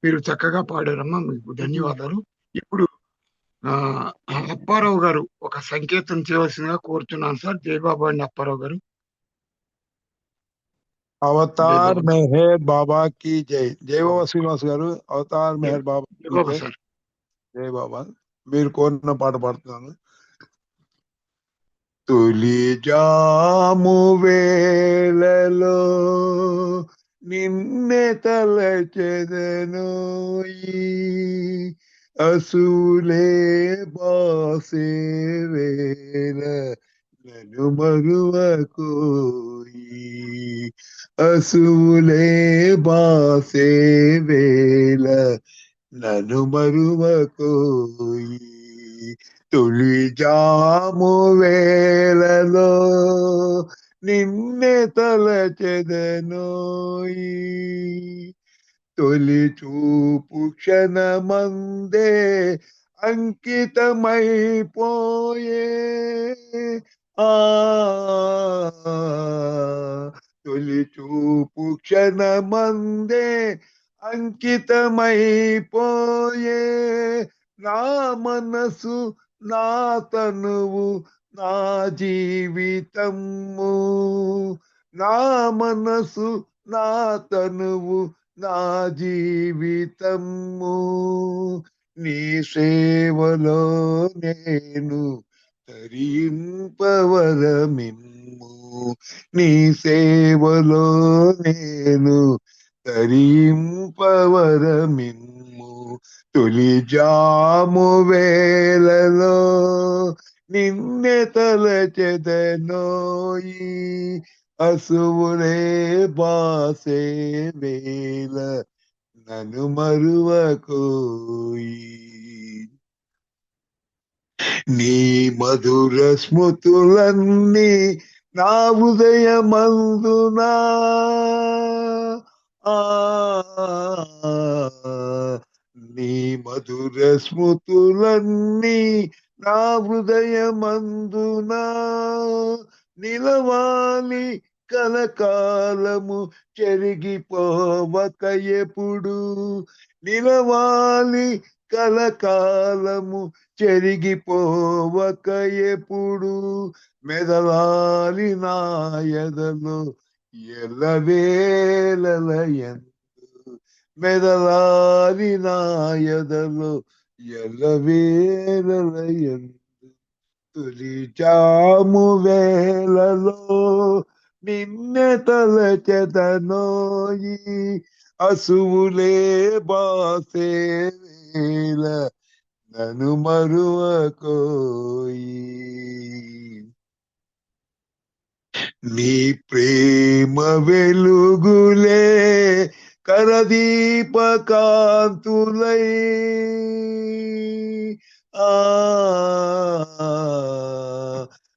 [SPEAKER 1] మీరు చక్కగా పాడారమ్మా, మీకు ధన్యవాదాలు. ఇప్పుడు ఆ అప్పారావు గారు ఒక సంకేతం చేయవలసిందిగా కోరుతున్నాను సార్. జయబాబా అండి అప్పారావు గారు.
[SPEAKER 8] అవతార్
[SPEAKER 1] జయబాబా.
[SPEAKER 8] మెహర్ బాబా की జై. జై బాబా శ్రీనివాస్ గారు. అవతార్ మెహర్ బాబా की
[SPEAKER 1] జయబాబా
[SPEAKER 8] జై.
[SPEAKER 1] సార్.
[SPEAKER 8] జై బాబా. మీరు కోరిన పాట పాడుతున్నాను. తొలి జాము వేళలో నిన్నే తలచెదను అసూలే బాసే వేళ నన్ను మరువకోయి అసూలే బాసే వేళ నన్ను మరువకోయి తొలి జాము వేళలో నిన్నే తలచెదనోయి తొలి చూపు క్షణమందే అంకితమైపోయే ఆ తొలి చూపు క్షణమందే అంకితమైపోయే నా మనసు నా తనువు నా జీవితము నా మనసు నా తనువు నా జీవితము నీ సేవలో నేను తరింపవరమిమ్ము నీ సేవలో నేను తరింపవరమిమ్ము తొలి జాము వేళలో నిన్నే తలచెదనోయి అసువులే బాసే వేళ నన్ను మరువకోయి నీ మధుర స్మృతులన్నీ నా హృదయమందునా నీ మధుర స్మృతులన్నీ నా హృదయమందునా నిలవాలి కలకాలము చెరిగిపోవక ఎప్పుడు నిలవాలి కలకాలము చెరిగిపోవక ఎప్పుడు మెదలాలి నాయదలో ఎల్లవేళలయందు మెదలాలి నాయదలో ఎల్లవేళలయందు తొలి జాము వేళలో నిన్నె తలచెదనోయి అసువులే బాసే వేళ నన్ను మరువకోయి నీ ప్రేమ వెలుగులే కరదీపకాంతులై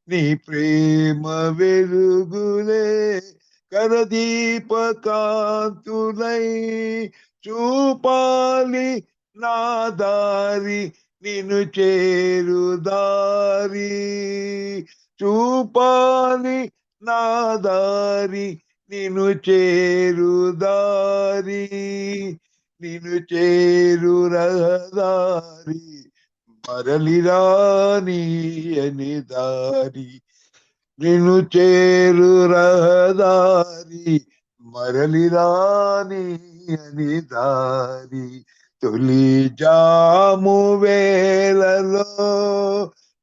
[SPEAKER 8] నీ ప్రేమ వెలుగులే కరదీపకాంతులై చూపాలి నా దారి నిన్ను చేరు దారి చూపాలి నా దారి నిన్ను చేరు దారి నిన్ను చేరు రహదారి మరలిరాని అని దారి నిన్ను చేరు రహదారి మరలిరాని అని దారి తొలి జాము వేళలో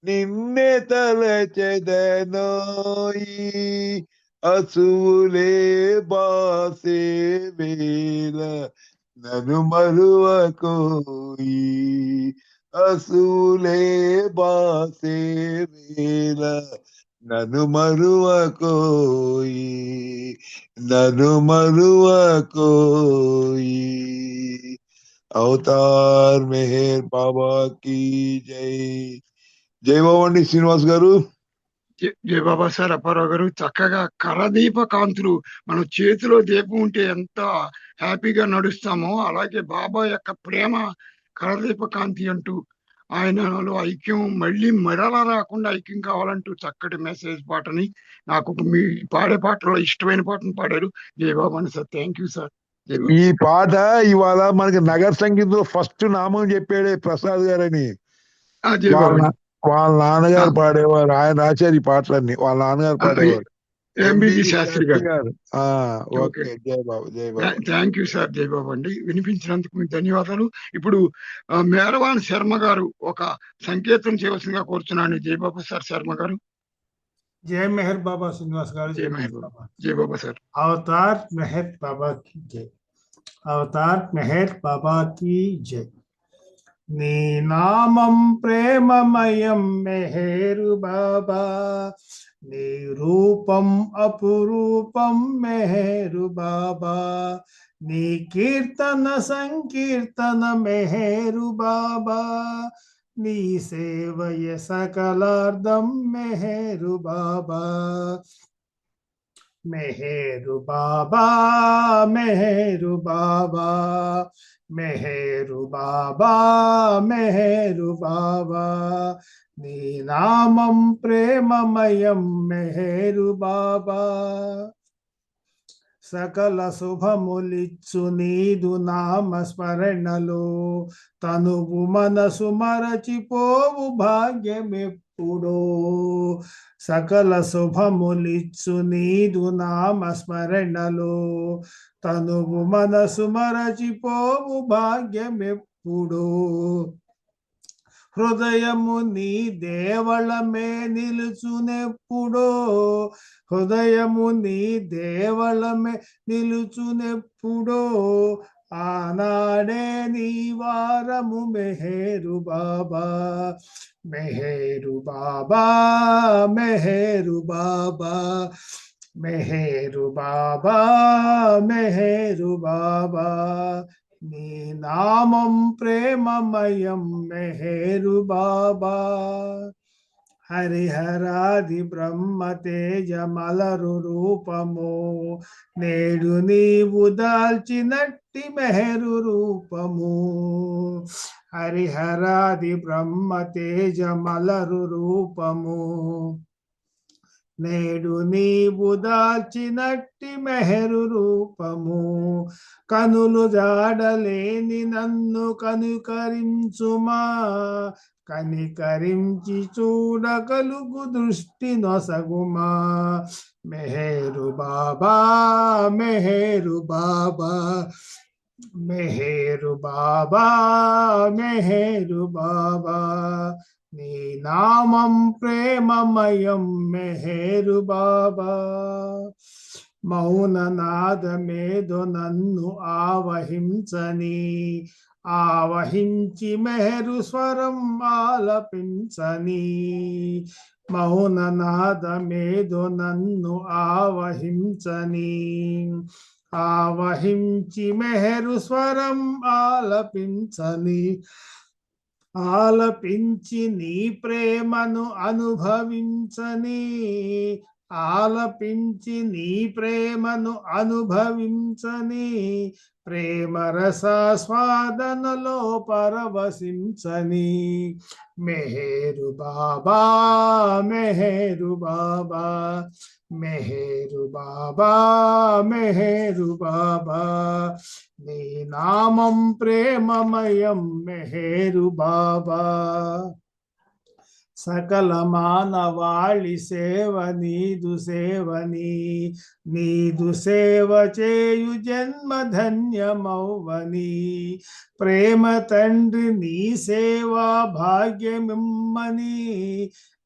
[SPEAKER 8] నిన్నే తలచెదనోయి అసువులే బాసే వేళ నన్ను మరువకోయి అసువులే బాసే వేళ నన్ను మరువకోయి నన్ను మరువకోయి అవతార్ మెహర్ బాబా की జై జై బాబండి శ్రీనివాస్ గారు
[SPEAKER 1] జయ బాబా సార్, అప్పారావు గారు చక్కగా కరదీప కాంతులు, మనం చేతిలో దీపం ఉంటే ఎంత హ్యాపీగా నడుస్తామో అలాగే బాబా యొక్క ప్రేమ కరదీప కాంతి అంటూ ఆయనలో ఐక్యం మళ్ళీ మరలా రాకుండా ఐక్యం కావాలంటూ చక్కటి మెసేజ్ పాటని నాకు మీ పాడే పాటలో ఇష్టమైన పాటను పాడారు. జయబాబు అని సార్, థ్యాంక్ యూ సార్.
[SPEAKER 8] ఈ పాట ఇవాళ మనకి నగర సంగీతంలో ఫస్ట్ నామం చెప్పాడే ప్రసాద్ గారని.
[SPEAKER 1] జయబాబు
[SPEAKER 8] వాళ్ళ నాన్నగారు పాడేవారు, ఆయన రాశారు ఈ పాటలన్నీ, వాళ్ళ నాన్నగారు పాడేవారు.
[SPEAKER 1] ఎంబీబీ శాస్త్రి గారు.
[SPEAKER 8] Okay, Jayababu Jayababu.
[SPEAKER 1] Thank you sir. Jayababu అండి, వినిపించినందుకు మీకు ధన్యవాదాలు. ఇప్పుడు మేరవాణి శర్మ గారు ఒక సంకేతం చేయవలసిందిగా కోరుచున్నాను. జయబాబు సార్, శర్మ గారు.
[SPEAKER 9] जय मेहर बाबा श्रीनिवास गारू
[SPEAKER 1] जय मेहर बाबा. जय बाबा सर.
[SPEAKER 9] अवतार मेहर बाबा की जय. अवतार मेहर बाबा की जय. नी नामं प्रेममयं मेहरु बाबा, नी रूपं अपुरूपं मेहरु बाबा, नी कीर्तन संकीर्तन मेहरु बाबा, నీ సేవయ సకలార్థం మెహరు బాబా. మెహరు బాబా మెహరు బాబా మెహరు బాబా మెహరు బాబా, నీ నామం ప్రేమమయం మెహరు బాబా. సకల శుభములిచ్చు నీదు నామ స్మరణలో, తనువు మనసు మరచిపోవు భాగ్యమెప్పుడో. సకల శుభములిచ్చు నీదు నామ స్మరణలో, తనువు మనసు మరచిపోవు భాగ్యమెప్పుడో. హృదయము నీ దేవళమే నిలుచునెప్పుడో, హృదయము నీ దేవళమే నిలుచునెప్పుడో. ఆనాడే నీ వారము మెహరు బాబా. మెహరు బాబా మెహరు బాబా మెహరు బాబా మెహరు బాబా, నీ నామం ప్రేమమయం మెహరు బాబా. హరిహరాది బ్రహ్మ తేజ మలరు రూపము, నేడు నీవు దాల్చినట్టి మెహరు రూపము. హరిహరాది బ్రహ్మ తేజ మలరు రూపము, నేడు నీవు దాల్చినట్టి మెహరు రూపము కనులు జాడలేని నన్ను కనుకరించుమా కనికరించి చూడగలుగు దృష్టి నొసగుమా మెహరు బాబా మెహరు బాబా మెహరు బాబా మెహరు బాబా నీ నామం ప్రేమమయం మెహరు బాబా మౌన నాదమేదో నన్ను ఆవహించి మెహరు స్వరం ఆలపించని మౌన నాదమేదో నన్ను ఆవహించి మెహరు స్వరం ఆలపించి నీ ప్రేమను అనుభవించని ప్రేమ రసాస్వాదనలో పరవశించని మెహరు బాబా మెహరు బాబా మెహరు బాబా మెహరు బాబా నీ నామం ప్రేమమయం మెహరు బాబా సకల మానవాళి సేవ నీదు సేవ చేయు జన్మ ధన్యమౌవని ప్రేమ తండ్రి నీ సేవా భాగ్యమిమ్మని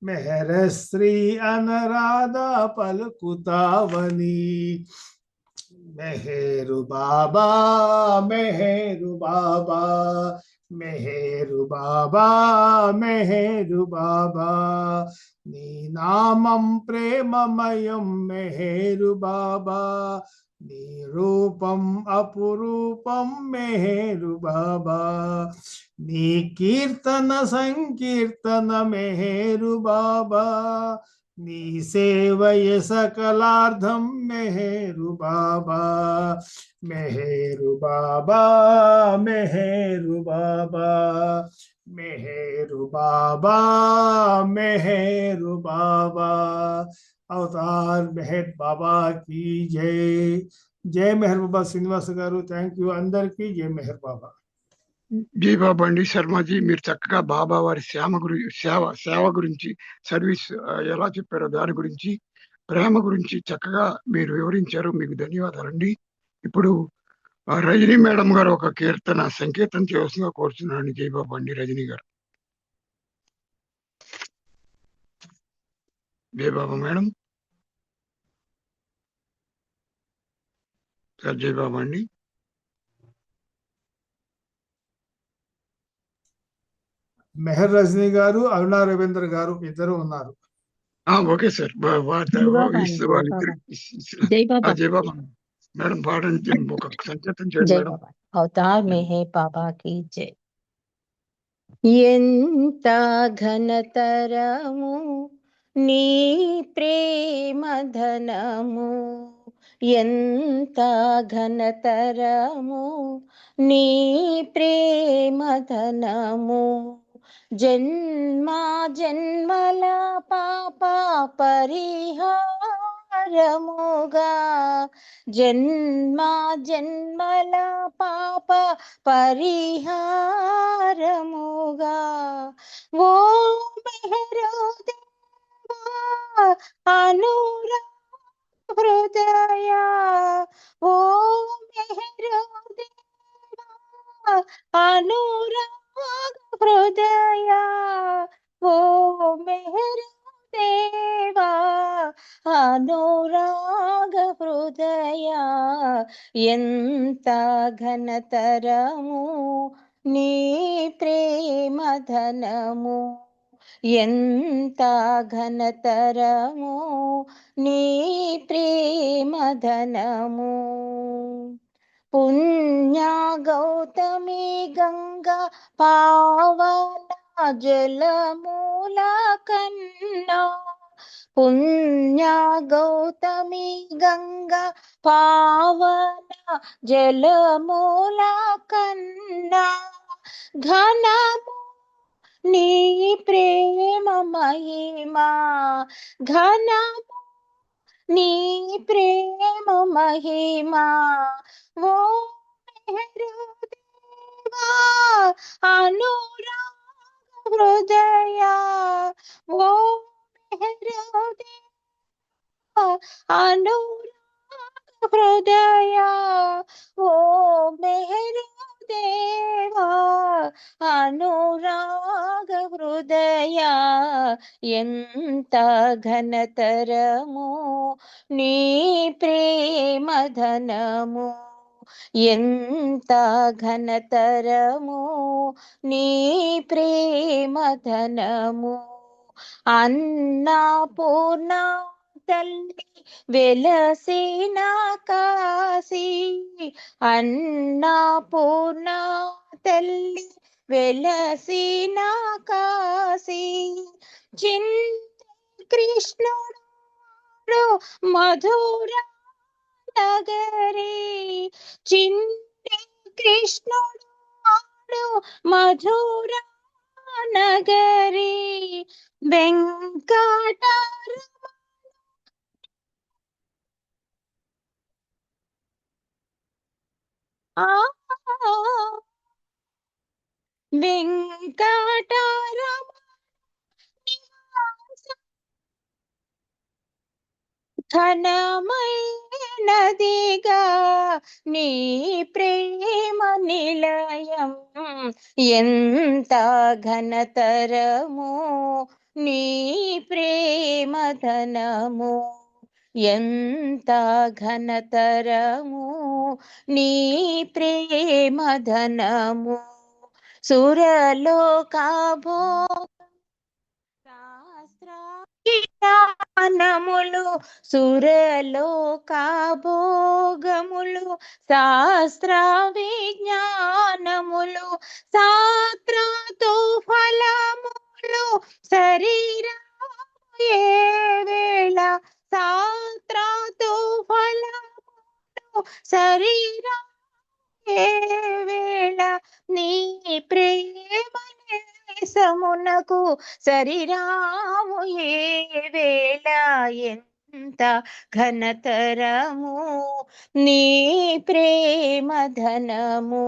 [SPEAKER 9] మెహరశ్రీ అనరాధా పలుకుతావని మెహరు బాబా మెహరు బాబా మెహరు బాబా మెహరు బాబా నీ నామం ప్రేమమయం మెహరు బాబా నీ రూపం అపురూపం మెహరు బాబా నీ కీర్తన సంకీర్తన మెహరు బాబా నీ సేవయ సకలార్థం మెహరు బాబా మెహరు బాబా మెహరు బాబా మెహరు బాబా మెహరు బాబా అవతార్ మెహర్ బాబా की జై మెహర్ బాబా శ్రీనివాస గారు థ్యాంక్ యూ అందరికీ జై మెహర్ బాబా
[SPEAKER 1] జై బాబా అండి శర్మజీ మీరు చక్కగా బాబా వారి సేవ గురించి సర్వీస్ ఎలా చెప్పారో దాని గురించి ప్రేమ గురించి చక్కగా మీరు వివరించారు మీకు ధన్యవాదాలండి ఇప్పుడు రజనీ మేడం గారు ఒక కీర్తన సంకీర్తన చేయవలసిందిగా కోరుతున్నాను జై బాబా అండి రజనీ గారు జై బాబా మేడం సార్ జై బాబా అండి
[SPEAKER 9] మెహర్ రజనీ గారు అరుణా రవీంద్ర గారు ఇద్దరు ఉన్నారు
[SPEAKER 1] ఓకే సార్
[SPEAKER 10] जय बाबा
[SPEAKER 1] జై బాబా మేడం పాడండి ఒక సంకీర్తన చేయండి
[SPEAKER 10] जय
[SPEAKER 1] మేడం
[SPEAKER 10] बाबा अवतार में है बाबा की जय ఎంత ఘనతరము నీ ప్రేమ ధనము ఎంత ఘనతరము నీ ప్రేమ ధనము జన్మా జన్మల పాప పరిహారముగా జన్మా జన్మల పాప పరిహారముగా ఓ మెహరుదేవా అనురా హృదయ ఓ మెహరుదేవా అనురాగ హృదయ ఓ మెహరుదేవా అనురాగ హృదయ ఎంత ఘనతరము నీ ప్రేమ ధనము ఎంత ఘనతరము నీ ప్రేమ ధనము పుణ్య గౌతమి గంగా పావన జలమూల కన్నా పుణ్య గౌతమి గంగా పావన జలమూల కన్నా ఘనము నీ ప్రేమ మహిమా ఘనము నీ ప్రేమ మహిమా ఓ మెహరు దేవా అనురాగ హృదయ ఓ మెహరు దేవా అనురాగ హృదయ ఓ మెహరు దేవా అనురాగ హృదయ ఎంత ఘనతరము నీ ప్రేమ ధనము ఎంత ఘనతరము నీ ప్రేమ ధనము అన్నపూర్ణ తల్లి వెలసిన కాశీ అన్నపూర్ణ తల్లి వెలసిన కాశీ చిన్న కృష్ణుడు మధుర నగరి చిన్ని కృష్ణుడు మధుర నగరి వెంకటరమణ వెంకటరమణ ఘనమైనదిగా నీ ప్రేమ నిలయం ఎంత ఘనతరము నీ ప్రేమ ధనము ఎంత ఘనతరము నీ ప్రేమ ధనము సురలోకాభో శాస్త్రానములు సురలోకాభోగములు శాస్త్ర విజ్ఞానములు శాస్త్రతో ఫలములు శరీరము ఏ వేళ శాస్త్రతో ఫలములు శరీరం ఏ వేళ నీ ప్రేమ సమునకు శరీరాము ఏ వేళ ఎంత ఘనతరము నీ ప్రేమ ధనము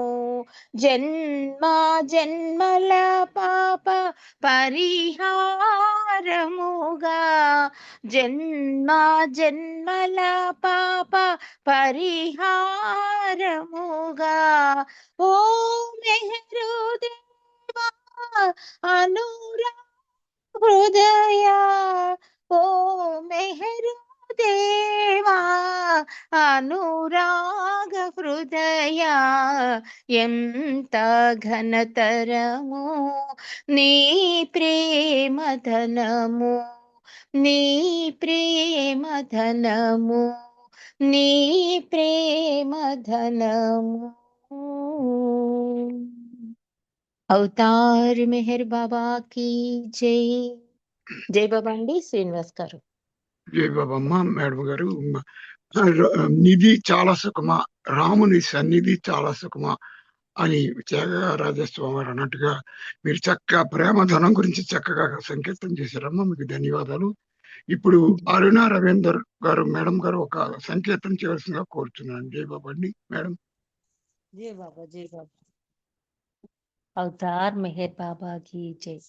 [SPEAKER 10] జన్మ జన్మల పాప పరిహారముగా జన్మ జన్మల పాప పరిహారముగా ఓ మెహరు దేవా అనురాగ హృదయ ఓ మెహరు దేవా అనురాగ హృదయ ఎంత ఘనతరము నీ ప్రేమ ధనము నీ ప్రేమ ధనము నీ ప్రేమ ధనము అవతార్ మెహర్ బాబా కి జై జై బాబా అండి శ్రీనివాస్ గారు
[SPEAKER 1] జై బాబమ్మ మేడం గారు. నిధి చాలా సుఖమా, రాముని సన్నిధి చాలా సుఖమా అని త్యాగరాజస్వామి గారు అన్నట్టుగా మీరు చక్కగా ప్రేమధనం గురించి చక్కగా సంకేతం చేశారమ్మా, మీకు ధన్యవాదాలు. ఇప్పుడు అరుణ రవీందర్ గారు మేడం గారు ఒక సంకేతం చేయవలసిందిగా కోరుతున్నాను. జై బాబా అండి మేడం.
[SPEAKER 10] జై బాబా జై బాబా. అవతార్ మెహర్ బాబా కి జై.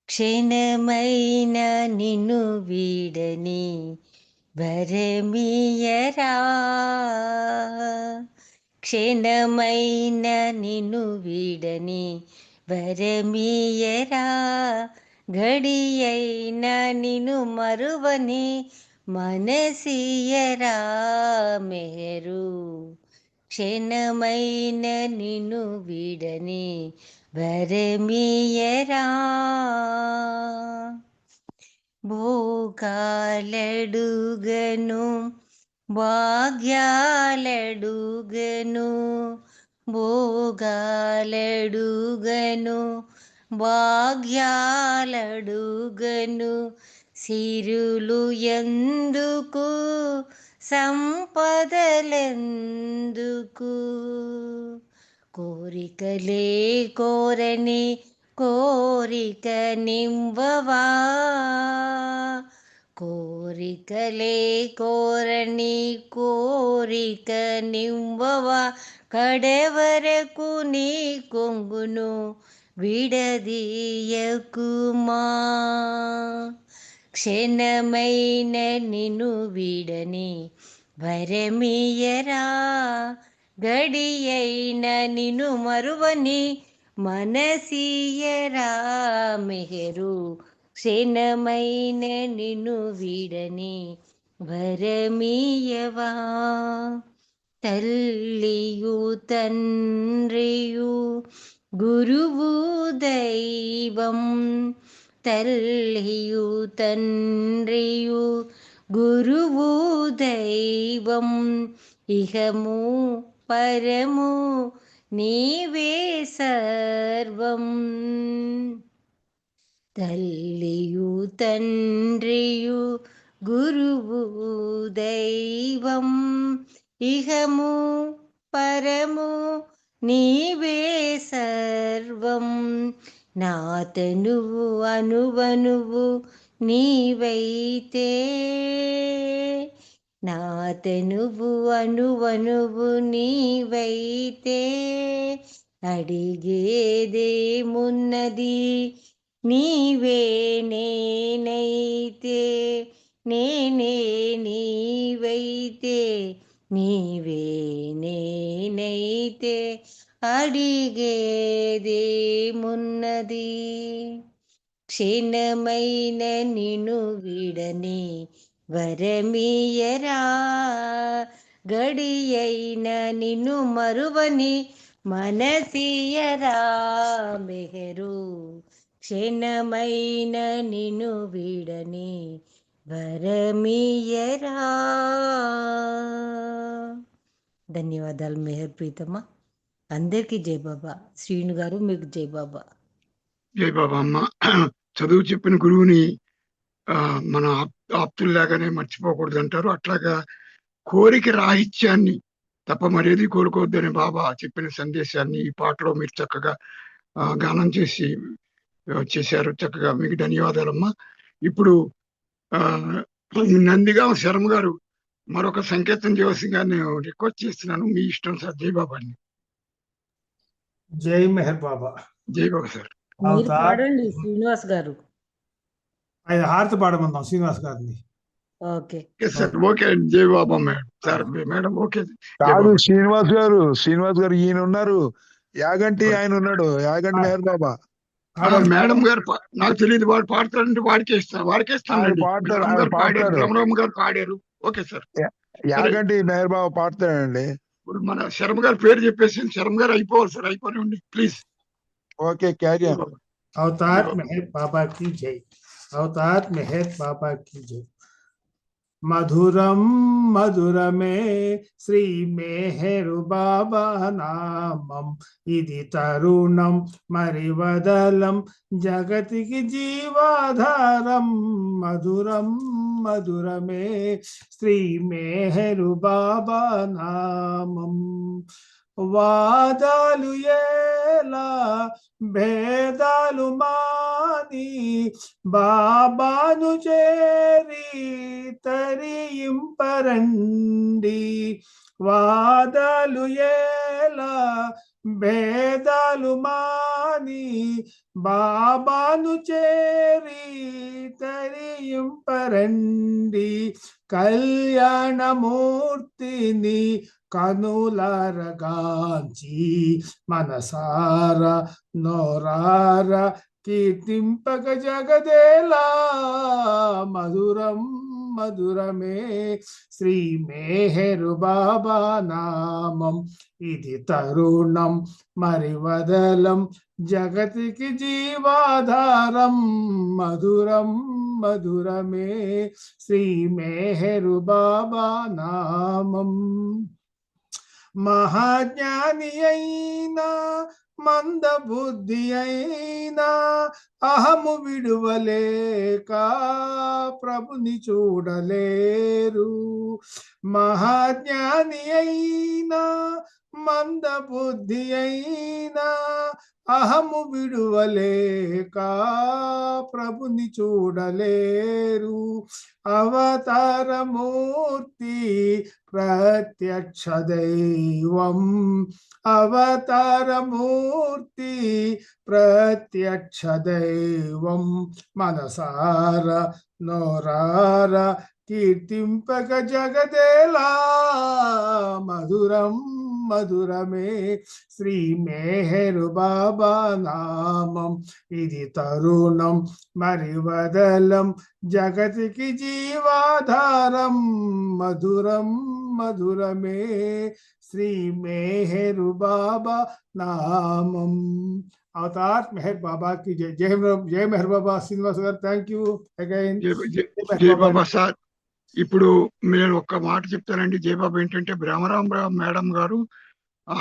[SPEAKER 10] క్షణమైన నిన్ను వీడని వరమియరా క్షణమైన నిన్ను వీడని వరమియరా ఘడియైన నిన్ను మరువని మనసియరా మెహరు క్షణమైన నిన్ను వీడని వరమియరా భోగాలడుగను భాగ్యాలడుగను భోగాలడుగను భాగ్యాలడుగను సిరులు ఎందుకు సంపదలెందుకు కోరికలే కోరని కోరిక నింవవా కోరికలే కోరని కోరిక నివ్వవా కడవరకు నీ కొంగును విడదీయకుమా క్షణమైన నిన్ను వీడని వరమియరా గడియైన నిన్ను మరువని మనసియరా మెహరు క్షణమైన నిన్ను వీడని వరమియవా తల్లియు తండ్రియు గురువు దైవం తల్లియు తండ్రియు గురువు దైవం ఇహము పరము నీవే సర్వం తల్లియు తండ్రియు గురువు దైవం ఇహము పరము నీవే సర్వం నా తనువు అనువనువు నీవైతే నా తనువు అనువనువు నీవైతే అడిగేదేమున్నది నీవే నేనైతే నేనే నీవైతే నీవే నేనైతే అడిగేదేమున్నది క్షీణమైన నిన్ను విడని వరమియరా గడియైన నిన్ను మరువని మనసియరా మెహరు క్షణమైన నిన్ను విడని వరమియరా. ధన్యవాదాలు మెహర్ ప్రీతమ్మ. అందరికీ జై బాబా. శ్రీను గారు మీకు జై బాబా.
[SPEAKER 1] జై బాబా. అమ్మ చదువు చెప్పిన గురువుని మన ఆప్తుల్లాగానే మర్చిపోకూడదు అంటారు. అట్లాగా కోరిక రాహిత్యాన్ని తప్ప మరేది కోరుకోవద్దని బాబా చెప్పిన సందేశాన్ని ఈ పాటలో మీరు చక్కగా గానం చేశారు. చక్కగా మీకు ధన్యవాదాలమ్మా. ఇప్పుడు నందిగామ శర్మ గారు మరొక సంకేతం చేయవలసిందిగా నేను రిక్వెస్ట్ చేస్తున్నాను. మీ ఇష్టం సార్. జై బాబా అండి.
[SPEAKER 9] జై మెహర్ బాబా.
[SPEAKER 1] జై బాబా సార్.
[SPEAKER 10] మీరు పాడండి శ్రీనివాస్ గారు.
[SPEAKER 9] ఆయన హారతి పాడమందాం శ్రీనివాస్ గారిని.
[SPEAKER 10] Okay
[SPEAKER 1] sir. ఓకే. జై బాబా మేడం. Sir madam okay.
[SPEAKER 8] కాదు శ్రీనివాస్ గారు ఈయన ఉన్నారు, యాగంటి ఆయన ఉన్నాడు, యాగంటి మెహర్ బాబా.
[SPEAKER 1] మేడం గారు నాకు తెలియదు, వాడు పాడతాడంటే వాడికే ఇస్తాను. రమణమ్మ గారు పాడారు. Okay sir.
[SPEAKER 8] యాగంటి మెహర్ బాబా పాడతాడండి.
[SPEAKER 1] ఇప్పుడు మన శర్మ గారు పేరు చెప్పేసి శర్మ గారు అయిపోవాలి సార్. అయిపోయి please.
[SPEAKER 8] Okay carry.
[SPEAKER 9] Avatar Meher Baba की जय. అవతార్ మెహర్ బాబా की जय. మధురం మధురమే శ్రీ మెహరు బాబా నామం, ఇది తరుణం మరి వదలం జగతికి జీవాధారం. మధురం మధురమే శ్రీ మెహరు బాబా నామం. వాదాలు ఎలా భేదాలు మాని బాబాను చేరి తరింపరండి. వాదాలు ఎలా భేదాలు మాని బాబాను చేరి తరింపరండి. కళ్యాణమూర్తిని కనులారగాంచి మనసార నోరార కీర్తింపక జగదేలా. మధురం మధురమే శ్రీ మెహరు బాబా నామం, ఇది తరుణం మరి వదలం జగతికి జీవాధారం. మధురం మధురమే శ్రీ మెహరు బాబా నామం. మహాజ్ఞాని అయినా మందబుద్ధి అయినా అహము విడువలేక ప్రభుని చూడలేరు. మహాజ్ఞాని అయినా మందబుద్ధి అయినా అహము విడువలేక ప్రభుని చూడలేరు. అవతారమూర్తి ప్రత్యక్ష దైవం, అవతారమూర్తి ప్రత్యక్ష దైవం. మనసార నోరార కీర్తింపక జగదేలా, మధురం మధురమే శ్రీ మేహరు బాబా నామం. ఇది తరుణం మరి వదలం, జగతికి జీవాధారం. మధురం మధురమే శ్రీ మేహరు బాబా నామం. అవతార్ మెహర్ బాబా కి జై. జై మెహర్ బాబా. శ్రీనివాస్ గారు, థ్యాంక్ యూ అగైన్.
[SPEAKER 1] జయబాబా సార్, ఇప్పుడు నేను ఒక్క మాట చెప్తానండి. జయబాబా ఏంటంటే బ్రహ్మరామరావు మేడం గారు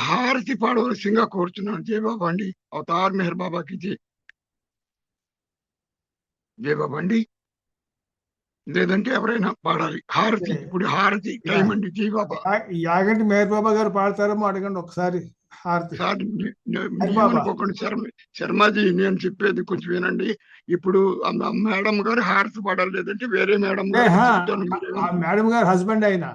[SPEAKER 1] హారతి పాడవలసిందిగా కోరుతున్నాను. జయబాబా అండి. అవతార్ మెహర్ బాబాకి జై. జయబాబా అండి. లేదంటే ఎవరైనా పాడాలి హారతి. ఇప్పుడు హారతి టైం అండి. జయబాబా.
[SPEAKER 9] యాగంటి మెహర్ బాబా గారు పాడతారేమో అడగండి ఒకసారి హారతి.
[SPEAKER 1] సార్
[SPEAKER 9] బాబా.
[SPEAKER 1] ఏమనుకోకండి శర్మాజీ, నేను చెప్పేది కొంచెం వినండి. ఇప్పుడు మేడం గారు హారతి పాడాలి, లేదంటే వేరే మేడం గారు చెప్తాను.
[SPEAKER 9] ఆ మేడం గారు హస్బెండ్ అయినా.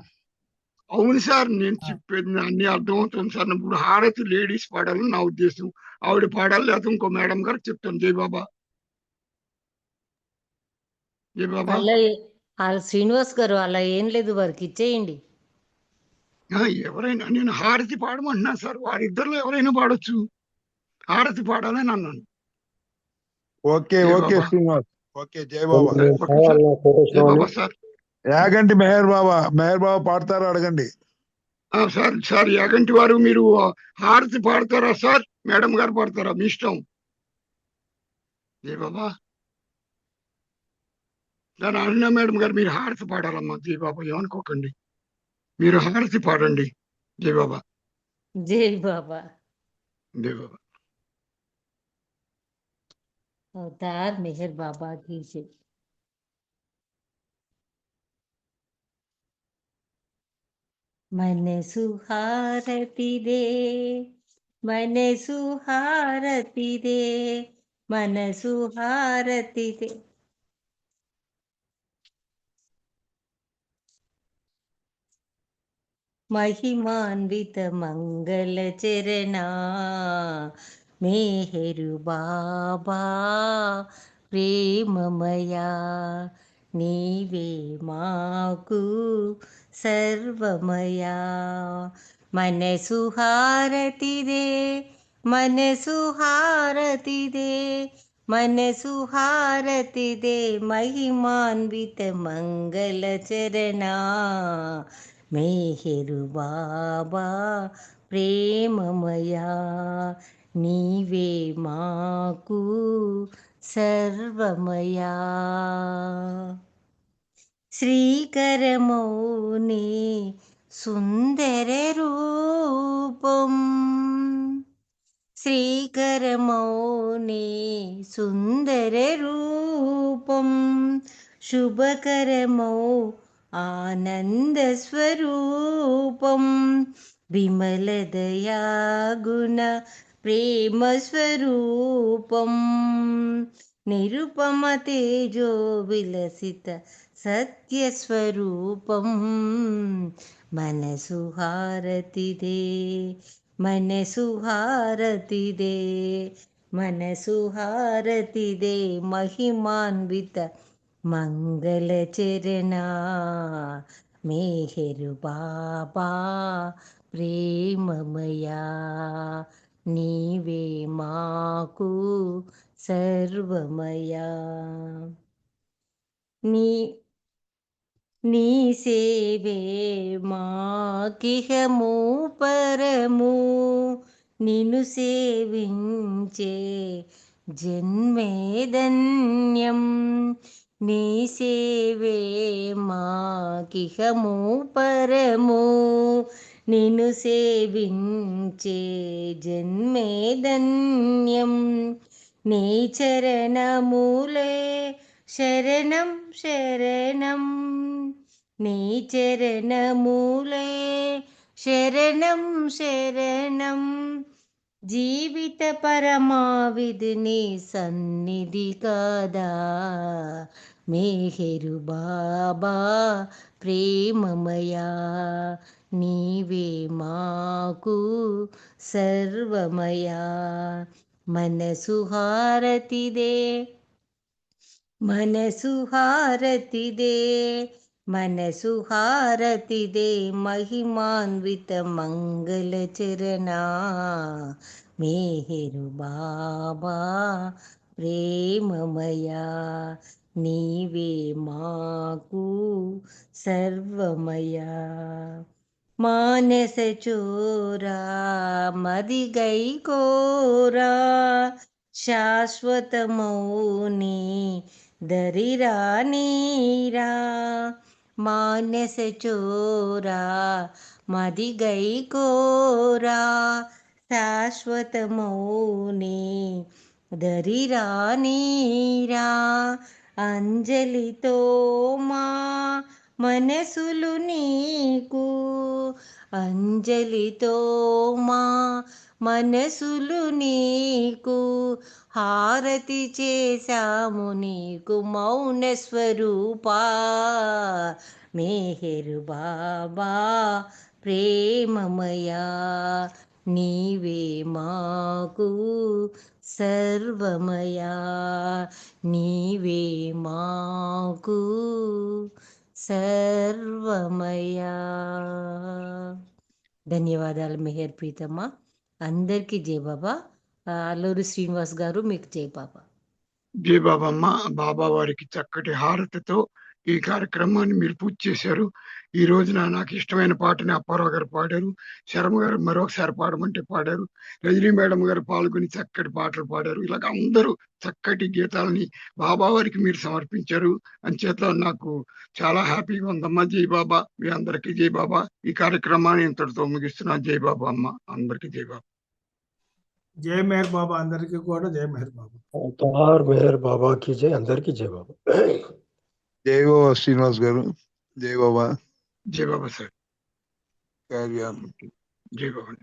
[SPEAKER 1] అవును సార్, నేను చెప్పేది అన్ని అర్థమవుతుంది సార్. ఇప్పుడు హారతి లేడీస్ పాడాలని నా ఉద్దేశం. ఆవిడ పాడాలి, లేకపోతే ఇంకో మేడం గారు చెప్తాను. జై బాబా. జై బాబా.
[SPEAKER 10] అలా శ్రీనివాస్ గారు అలా ఏం లేదు, వారికి ఇచ్చేయండి.
[SPEAKER 1] ఎవరైనా, నేను హారతి పాడమంటున్నాను సార్. వారిద్దరిలో ఎవరైనా పాడొచ్చు. హారతి పాడాలని అన్నాను.
[SPEAKER 8] ఓకే
[SPEAKER 1] జై
[SPEAKER 8] ఓకే
[SPEAKER 1] బాబా.
[SPEAKER 8] శ్రీనివాస్. ఓకే జై బాబా.
[SPEAKER 1] జై బాబా సార్.
[SPEAKER 8] యాగంటి మెహర్ బాబా పాడతారా అడగండి.
[SPEAKER 1] సార్ యాగంటి వారు, మీరు హారతి పాడతారా సార్? మేడం గారు పాడతారా? మీ ఇష్టం. జై బాబా. దాని అరుణ మేడం గారు, మీరు హారతి పాడాలమ్మా. జై బాబా, ఏమనుకోకండి. మీరు హారతి పాడండి. జై బాబా.
[SPEAKER 10] జై బాబా.
[SPEAKER 1] జై బాబా.
[SPEAKER 10] అవతార్ మెహర్ బాబా की जय. మనసు హారతిదే, మనసు హారతిదే, మనసు హారతిదే. महिमान्वित मंगल चरणा मेहरु बाबा प्रेममया, नीवे माकु सर्वमया. मनसु हारतिदे, मनसु हारतिदे, मनसु हारतिदे. महिमान्वित मंगल चरणा मेहरु बाबा प्रेममया, नीवे माकु सर्वमया. श्रीकरमौनि सुंदर रूपम, श्रीकरमौनि सुंदर रूपम. शुभकरमौ आनंद स्वरूपम, विमल दया गुण प्रेम स्वरूपम. निरुपम तेजो विलसित सत्य स्वरूपम. मनसु हारतिदे, मनसु हारतिदे, मनसु हारतिदे. महिमान्वित मंगल चरणा मेहरु बाबा प्रेममया, नीवे माकु सर्वमया. నీ సేవే మాకిహము పరము, నిన్ను సేవించే జన్మే ధన్యం. నీ సేవే మాకిహము పరము, నిన్ను సేవించే జన్మే ధన్యం. నీ చరణమూలే శరణం శరణం, నీ చరణమూలే శరణం శరణం. జీవిత పరమావిధి నీ సన్నిధి కదా మేహెరు బాబా ప్రేమమయా నీవే మాకు సర్వమయా మనసు హారతిదే మనసు హారతిదే మనసు హారతిదే మహిమాన్విత మంగళ చరణా మేహెరు బాబా ప్రేమమయా నీవే మాకు సర్వమయా మానస చోరా మదిగై కోరా శాశ్వతమౌని దరిరా నీరా మానస చోరా మదిగై కోరా శాశ్వతమౌని దరిరా నీరా అంజలితో మా మనసులు నీకు అంజలితో మా మనసులు నీకు హారతి చేశాము నీకు మౌన స్వరూపా మేహెరు బాబా ప్రేమమయా నీవే మాకు సర్వమయా నీవే మాకు సర్వమయా. ధన్యవాదాలు మెహర్ ప్రీతమ్మ. అందరికీ జై బాబా. అల్లూరి శ్రీనివాస్ గారు మీకు జై బాబా.
[SPEAKER 1] జై బాబమ్మ. బాబా వారికి చక్కటి హారతితో ఈ కార్యక్రమాన్ని మీరు పూర్తి చేశారు. ఈ రోజున నాకు ఇష్టమైన పాటని అప్పారావు గారు పాడారు, శర్మ గారు మరొకసారి పాడమంటే పాడారు, రజనీ మేడం గారు పాల్గొని చక్కటి పాటలు పాడారు. ఇలాగ అందరూ చక్కటి గీతాలని బాబా వారికి మీరు సమర్పించారు. అంచేత నాకు చాలా హ్యాపీగా ఉందమ్మా. జై బాబా. మీ అందరికీ జై బాబా. ఈ కార్యక్రమాన్ని ఇంతటితో ముగిస్తున్నాను. జై బాబా అమ్మ. అందరికీ జై బాబా.
[SPEAKER 9] జై మెహర్ బాబా అందరికీ కూడా జై మెహర్ బాబా.
[SPEAKER 5] అవతార్ మెహర్ బాబా की जय అందరికీ జై బాబా.
[SPEAKER 8] జై బాబా శ్రీనివాస్ గారు. జై బాబా.
[SPEAKER 1] జై బాబా సార్.
[SPEAKER 8] Carry on.
[SPEAKER 1] జై బాబా.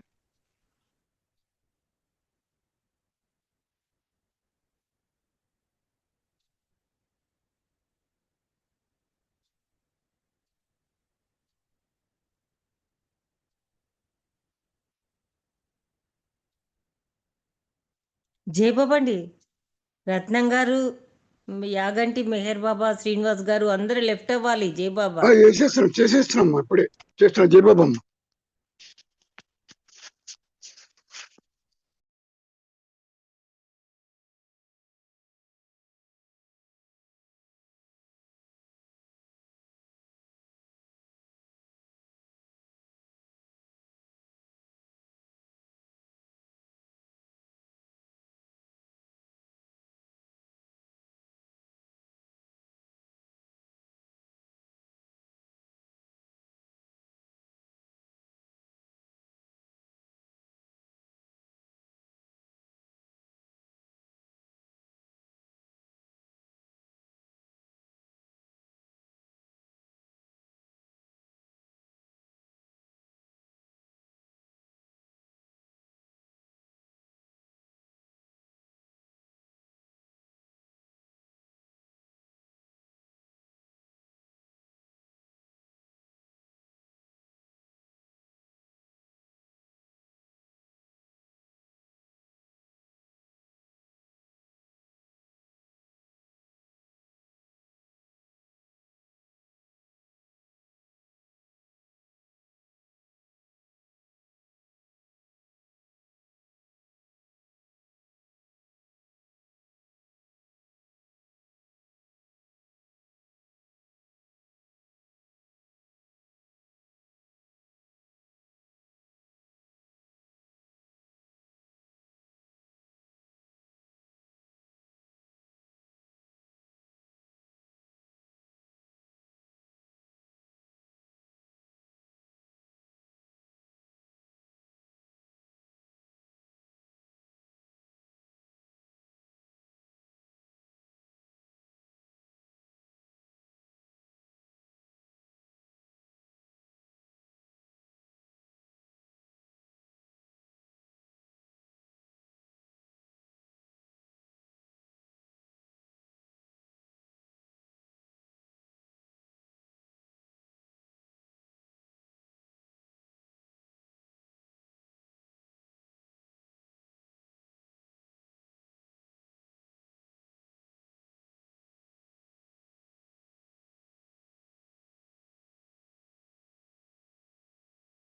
[SPEAKER 10] జై బాబా అండి. రత్నం గారు, యాగంటి మెహర్ బాబా, శ్రీనివాస్ గారు అందరూ లెఫ్ట్ అవ్వాలి. జై బాబా.
[SPEAKER 1] చేసేస్తున్నాం ఇప్పుడే చేస్తున్నాం. జై బాబా అమ్మ.